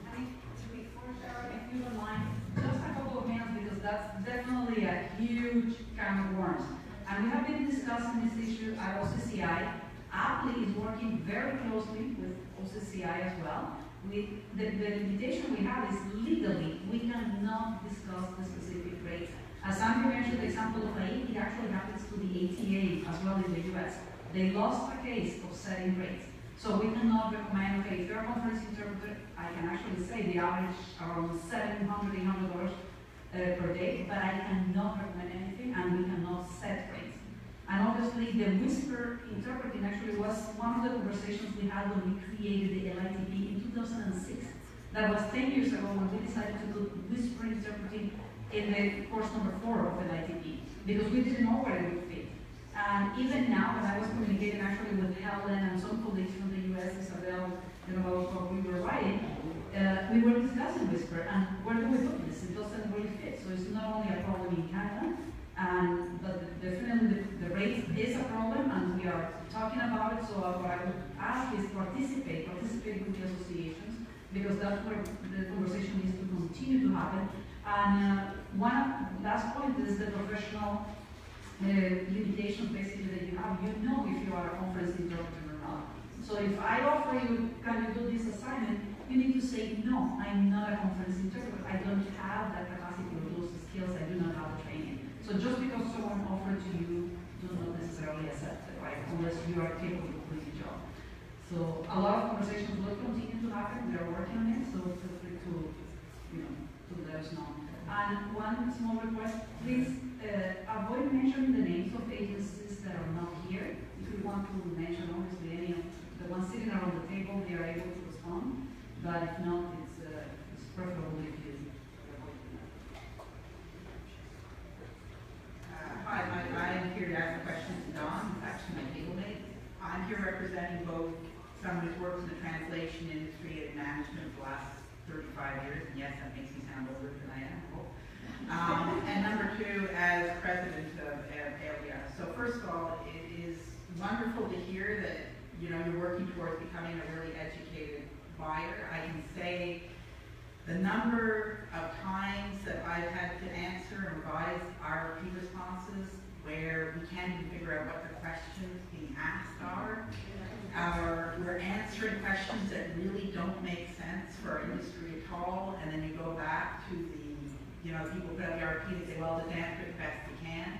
I think before Sharon, if you don't mind, just a couple of minutes, because that's definitely a huge can of worms. And we have been discussing this issue at OCCI. Aptly is working very closely with OCCI as well. The limitation we have is legally, we cannot discuss the specific rates. As Andrew mentioned, the example of Haiti actually happens to the ATA as well in the US. They lost a case of setting rates. So we cannot recommend, okay, if you're a conference interpreter, I can actually say the average around $700, $800 per day, but I cannot recommend anything, and we cannot set rates. And obviously the whisper interpreting actually was one of the conversations we had when we created the LITP in 2006. That was 10 years ago when we decided to do whisper interpreting in the course number 4 of LITP, because we didn't know where it would fit. And even now, when I was communicating actually with Helen and some colleagues from the US, Isabel, about what we were writing, we were discussing whisper, and where do we put this? It doesn't really fit. So it's not only a problem in Canada, but definitely the rate is a problem, and we are talking about it. So what I would ask is participate with the associations, because that's where the conversation needs to continue to happen. And one last point is the professional limitations basically that you have. You know if you are a conference interpreter or not. So if I offer you, can you do this assignment, you need to say, no, I'm not a conference interpreter. I don't have that capacity or those skills. I do not have the training. So just because someone offered to you, do not necessarily accept it, right? Unless you are capable of doing the job. So a lot of conversations will continue to happen. We are working on it, so feel free to, to let us know. And one small request, please avoid mentioning the names of agencies that are not here. If you want to mention, obviously, any of the ones sitting around the table, they are able to respond. But if not, it's preferable if you avoid that. Hi, I'm here to ask a question to Don. It's actually my table mate. I'm here representing both someone who's worked in the translation industry and management for the last 35 years, and yes, that makes me sound older than I am. And number two, as president of ALEA. So first of all, it is wonderful to hear that you're working towards becoming a really educated buyer. I can say the number of times that I've had to answer and revise RFP responses where we can't even figure out what the questions being asked are. We're answering questions that really don't make sense for our industry at all, and then you go back to the, people put out the RFP and say, well, just answer it the best you can.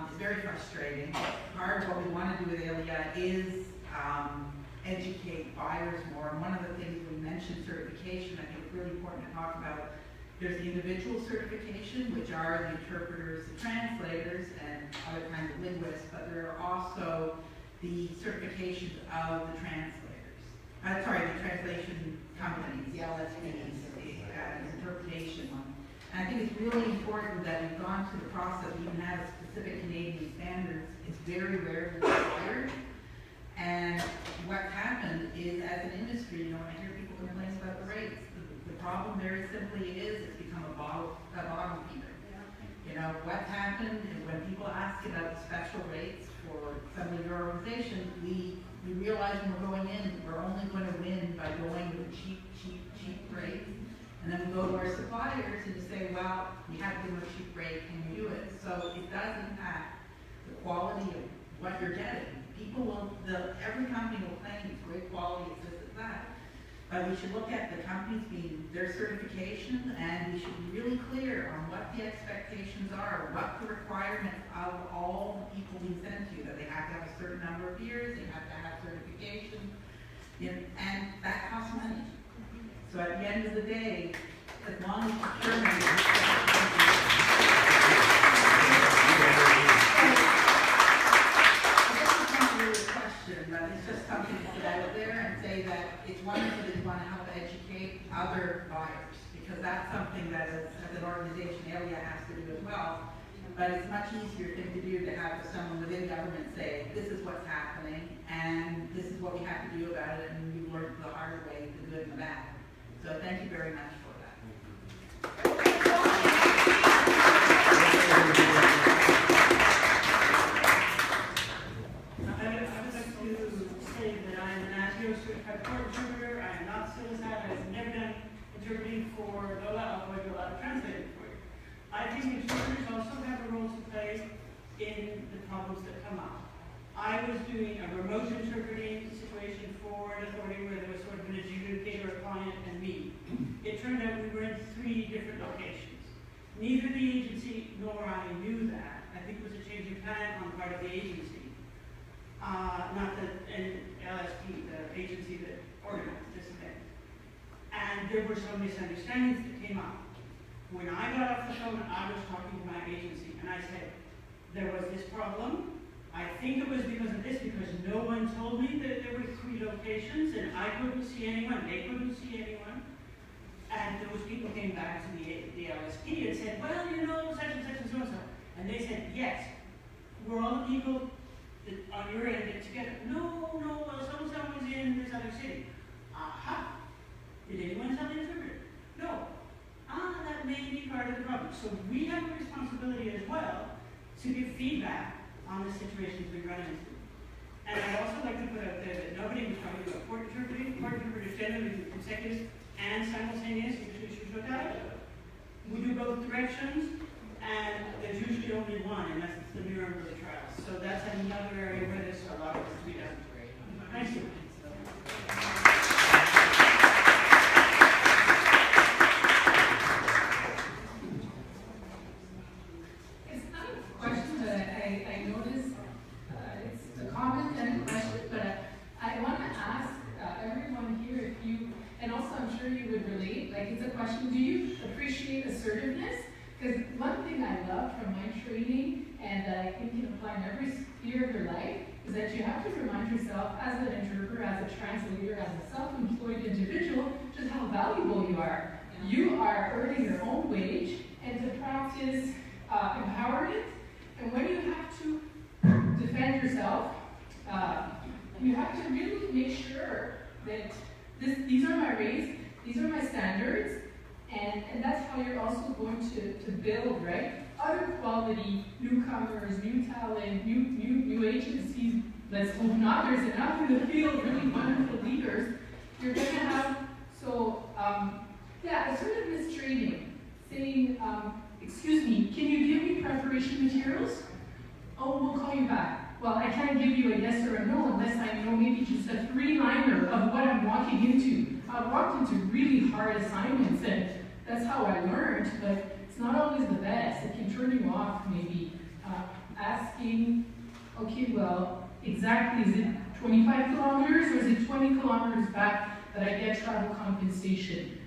It's very frustrating. Part of what we want to do with ALEA is educate buyers more. And one of the things we mentioned, certification, I think it's really important to talk about. There's the individual certification, which are the interpreters, the translators, and other kinds of linguists, but there are also the certifications of the translators. The translation companies, the LSPs, the interpretation one. And I think it's really important that we've gone through the process, we even have a specific Canadian standards. It's very rarely required. And what's happened is, as an industry, when I hear people complain about the rates, the problem very simply is it's become a bottom feeder. What's happened is when people ask about the special rates for some of your organizations, we realize when we're going in, we're only going to win by going with cheap rates. And then we go to our suppliers and say, well, we have to give them a cheap rate, can you do it? So it does impact the quality of what you're getting. Every company will claim it's great quality, it's this, it's that. But we should look at the companies being their certification, and we should be really clear on what the expectations are, what the requirements of all the people being sent to, that they have to have a certain number of years, they have to have certification, and that costs money. So at the end of the day, as long as procurement but it's just something to put out there and say that it's wonderful that you want to help educate other buyers, because that's something that as an organization, ALEA has to do as well. But it's a much easier thing to do to have someone within government say, this is what's happening, and this is what we have to do about it, and we've learned the hard way, the good and the bad. So thank you very much for that. Certified court interpreter. I am not still that. I have never done interpreting for Lola, although I do a lot of translating for you. I think interpreters also have a role to play in the problems that come up. I was doing a remote interpreting situation for an authority where there was sort of an adjudicator, a client, and me. It turned out we were in 3 different locations. Neither the agency nor I knew that. I think it was a change of plan on the part of the agency. Not the LSP, the agency that organized this event. And there were some misunderstandings that came up. When I got off the phone, I was talking to my agency, and I said, there was this problem. I think it was because of this, because no one told me that there were 3 locations, and I couldn't see anyone, they couldn't see anyone. And those people came back to the LSP and said, well, such and such and so and so. And they said, yes, we're all the people that on your end get together. No, so-and-so was in this other city. Aha. Did anyone tell the interpreter? No. That may be part of the problem. So we have a responsibility as well to give feedback on the situations we run into. And I'd also like to put out there that nobody was talking about court interpreting. Court interpreters generally do consecutive and simultaneous, we do both directions, and there's usually only one, unless it's the Nuremberg trial. So that's another area where there's a lot of work to be done. Thank you. It's not a question, but I noticed it's a comment and a question, but I want to ask everyone here if you, and also I'm sure you would relate, like it's a question, do you appreciate assertiveness? Because one thing I love from my training, and that I think can apply in every sphere of your life, is that you have to remind yourself as an interpreter, as a translator, as a self-employed individual, just how valuable you are. You are earning your own wage, and to practice empowerment, and when you have to defend yourself, you have to really make sure that these are my rates, these are my standards, and that's how you're also going to build, right? Other quality, newcomers, new talent, new agencies, let's hope not, there's enough in the field, really wonderful leaders. You're gonna have, assertiveness training, saying, excuse me, can you give me preparation materials? Oh, we'll call you back. Well, I can't give you a yes or a no unless I know maybe just a 3-liner of what I'm walking into. I've walked into really hard assignments, and that's how I learned, but it's not always the best. It can turn you off, maybe. Asking, okay, well, exactly, is it 25 kilometers or is it 20 kilometers back that I get travel compensation?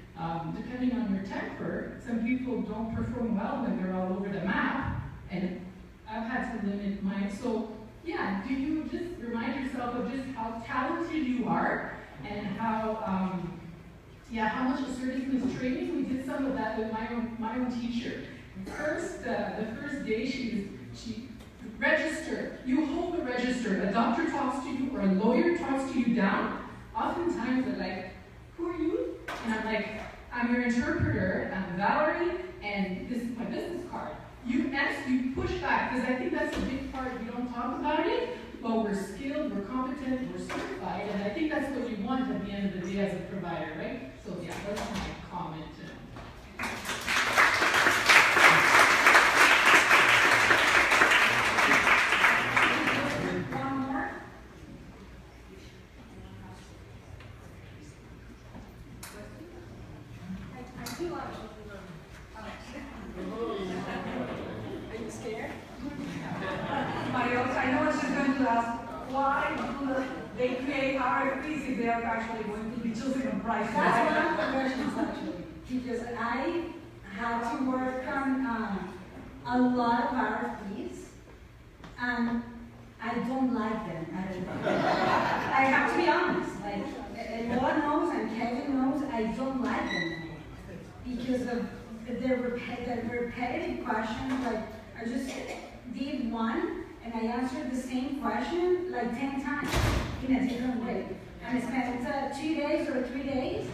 Depending on your temper, some people don't perform well when they're all over the map, and I've had to limit mine. So, yeah, do you just remind yourself of just how talented you are and how much assertiveness training? We did some of that with my own teacher. The first day she register. You hold the register. A doctor talks to you or a lawyer talks to you down. Oftentimes they're like, who are you? And I'm like, I'm your interpreter, I'm Valerie, and this is my business card. You push back, because I think that's a big part. We don't talk about it, but we're skilled, we're competent, we're certified, and I think that's what you want at the end of the day as a provider, right? So yeah, that's my comment. One more? I feel like are you scared? I know what she's going to ask. Why do they create RFPs if they are actually going to be choosing a price? That's one of the questions, actually, because I had to work on a lot of RFPs, and I don't like them at all. I have to be honest. Like, Noah knows and Kevin knows, I don't like them because of the repetitive questions. Like, I just did one, and I answered the same question like 10 times in a different way. And I spent 2 days or 3 days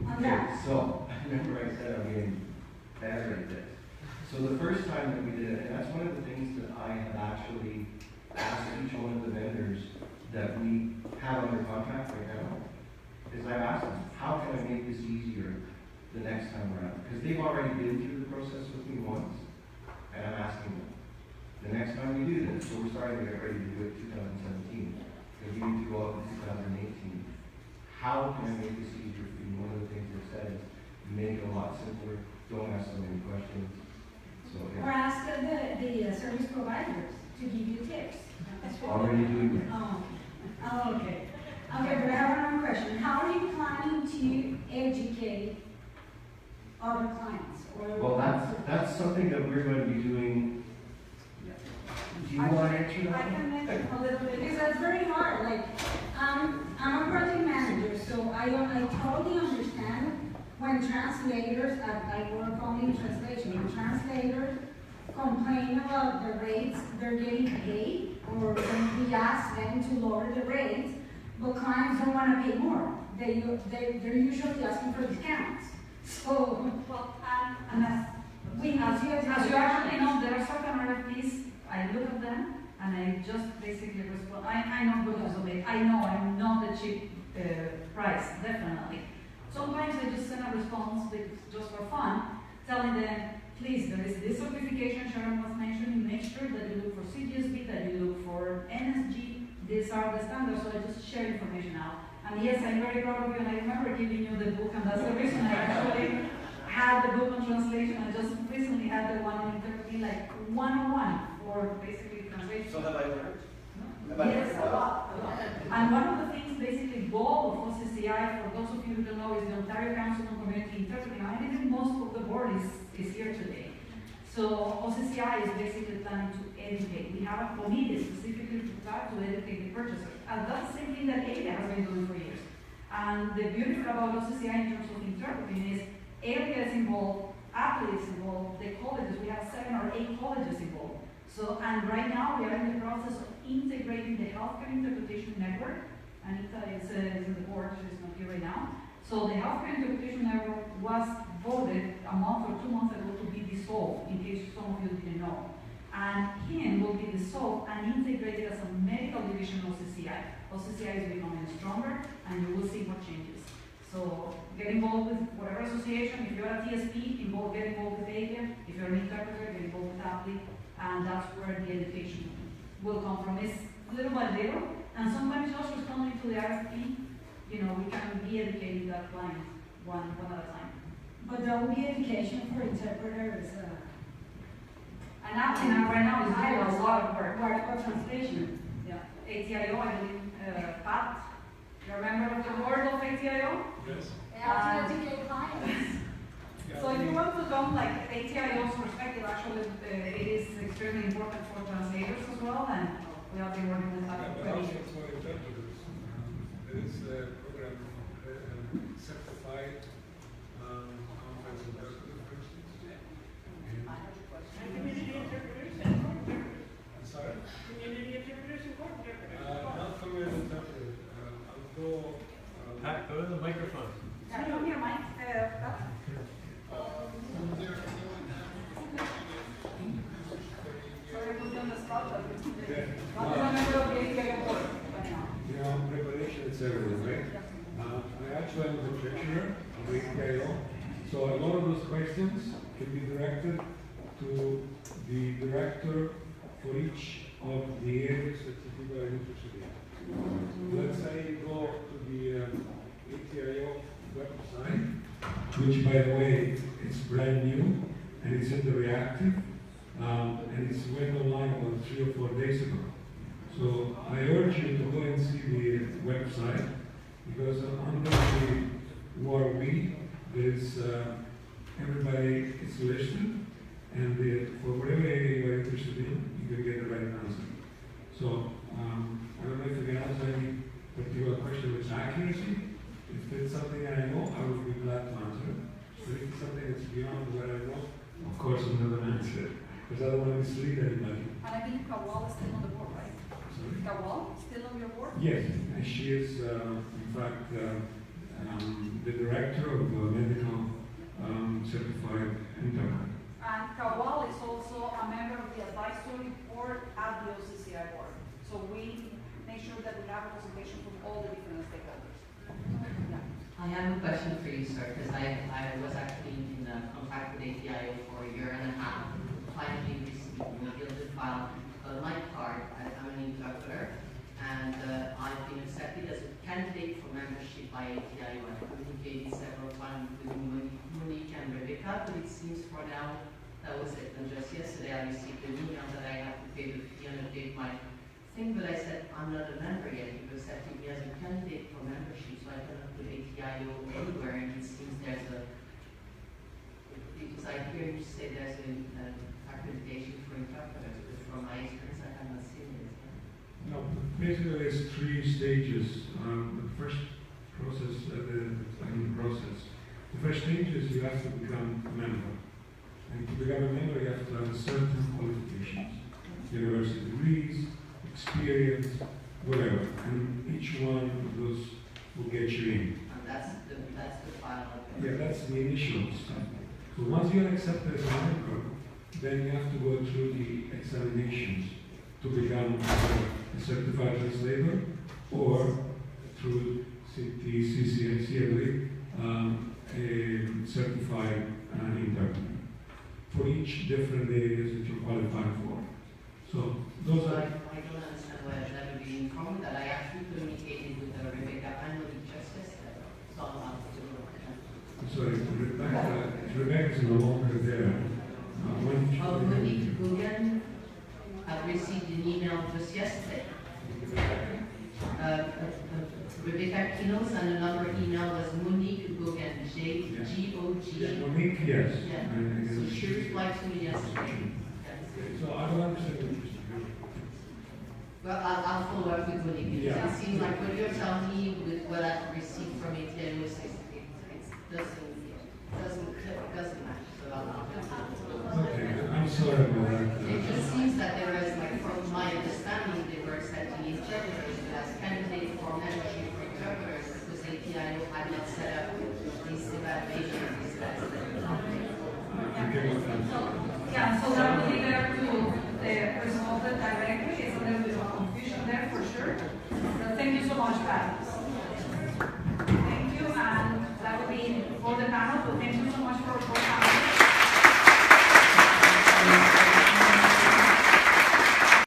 on that. So, I remember I said I'm getting better at this. So the first time that we did it, and that's one of the things that I have actually asked each one of the vendors that we have under contract right now, is I've asked them, how can I make this easier the next time around? Because they've already been through the process with me once, and I'm asking them, the next time we do this, so we're starting to get ready to do it 2017, because we need to go out in 2018. How can I make this easier for you? One of the things they've said is, make it a lot simpler, don't ask so many questions. So, Or yeah. ask the service providers to give you tips. Already doing it. Oh, okay. Okay, but I have another question. How are you planning to educate other clients? Well, that's something that we're going to be doing. Do you want to answer that? I can mention a little bit, because that's very hard. Like, I'm a project manager, so I totally understand when translators, I work only in translation, when translators complain about the rates they're getting paid, or when we ask them to lower the rates, but clients don't want to pay more. They're usually asking for discounts. So, And as you actually know, there are certain RFPs, I look at them, and I just basically respond. I know because of it. I know I'm not a cheap price, definitely. Sometimes I just send a response just for fun, telling them, please, there is this certification Sharon was mentioning, make sure that you look for CGSB, that you look for NSG, these are the standards, so I just share information out. And yes, I'm very proud of you, and I remember giving you the book, and that's the reason I actually had the book on translation. I just recently had the one on interpreting, like 101 for basically translation. So have I learned? Yes, a lot. And one of the things, basically, goal of OCCI, for those of you who don't know, is the Ontario Council on Community Interpreting. I think most of the board is here today. So OCCI is basically planning to educate. We have a committee specifically to educate the purchasers. And that's the same thing that Eagan has been doing for years. And the beauty about OCCI in terms of interpreting is Eagan is involved, Apple is involved, the colleges, we have 7 or 8 colleges involved. So, and right now we are in the process of integrating the healthcare interpretation network. Anita is in the board, she's not here right now. So the Healthcare Interpretation Network was voted a month or 2 months ago to be dissolved, in case some of you didn't know. And HIN will be dissolved and integrated as a medical division of OCCI. OCCI is becoming stronger, and you will see more changes. So get involved with whatever association. If you're a TSP, get involved with Eagan. If you're an interpreter, get involved with APLI. And that's where the education will come from. It's little by little, and sometimes just responding to the RFP, we can be educating that client one at a time. But there will be education for interpreters. And now, right now, it's doing a lot of work. What translation? Yeah. ATIO, I believe, Pat, you're a member of the board of ATIO? Yes. They have to educate clients. So if you want to come, like, ATIO's perspective, actually, it is extremely important for translators as well, and we have been working with that. But also for interpreters. There is a program, certified conference interpreter, for instance. And community interpreters and court interpreters. I'm sorry? Community interpreters and court interpreters. Not community interpreter. I'll go. Pat, go to the microphone. Can you hear Mike? Sorry, I put you on the spot, but not a member of the ATIO board. Preparation is everything, right? I actually am the treasurer of the ATIO, so a lot of those questions can be directed to the director for each of the areas that people are interested in. Let's say you go to the ATIO website, which by the way, it's brand new and it's in the reactive, and it's went online about 3 or 4 days ago. So I urge you to go and see the website, because under the word we, there's everybody is listed, and for whatever area you are interested in, you can get the right answer. So I don't know if you can answer any particular question with accuracy. If it's something I know, I will be glad to answer it. But if it's something that's beyond what I know, of course I'm not going to answer it, because I don't want to mislead anybody. And I think Kawal is still on the board, right? Sorry? Kawal, still on your board? Yes, and she is, in fact, the director of medical certified interpreter. And Kawal is also a member of the advisory board at the OCCI board. So we make sure that we have representation from all the different stakeholders. Yeah. I have a question for you, sir, because I was actually in contact with ATIO for a year and a half. Finally received a gilded file, my card. I'm an interpreter, and I've been accepted as a candidate for membership by ATIO. I've communicated several times with Monique and Rebecca, but it seems for now that was it. And just yesterday I received an email that I have to pay the fee and update my thing, but I said I'm not a member yet. You accepted me as a candidate for membership, so I cannot put ATIO anywhere, and it seems there's a, because I hear you say there's an accreditation for interpreters, but from my experience I have not seen it. No, basically there's 3 stages. The first process, the first stage is you have to become a member. And to become a member, you have to have certain qualifications. University degrees, experience, whatever. And each one of those will get you in. And that's the final. Yeah, that's the initial step. So once you're accepted as a member, then you have to go through the examinations to become a certified translator, or through the CCNC, I believe, a certified interpreter for each different areas that you're qualified for. So those are. I don't understand why I've never been informed that I actually communicated with Rebecca and with Justice. So I'm sorry, Rebecca's no longer there. Monique Eagan, I've received an email just yesterday. Rebecca Kinos, and another email was Monique Eagan, G-O-G. Monique, yes. Yeah. So she replied to me yesterday. So I don't understand what you're saying. Well, I'll follow up with Monique, because Yeah. it seems like what you're telling me with what I've received from ATIO, it doesn't match. So Okay, I'm sorry about that. It just seems that there is, like, from my understanding, they were accepting interpreters as candidates for membership for interpreters, because ATIO had not set up adjourned. Thank you so much, Pat.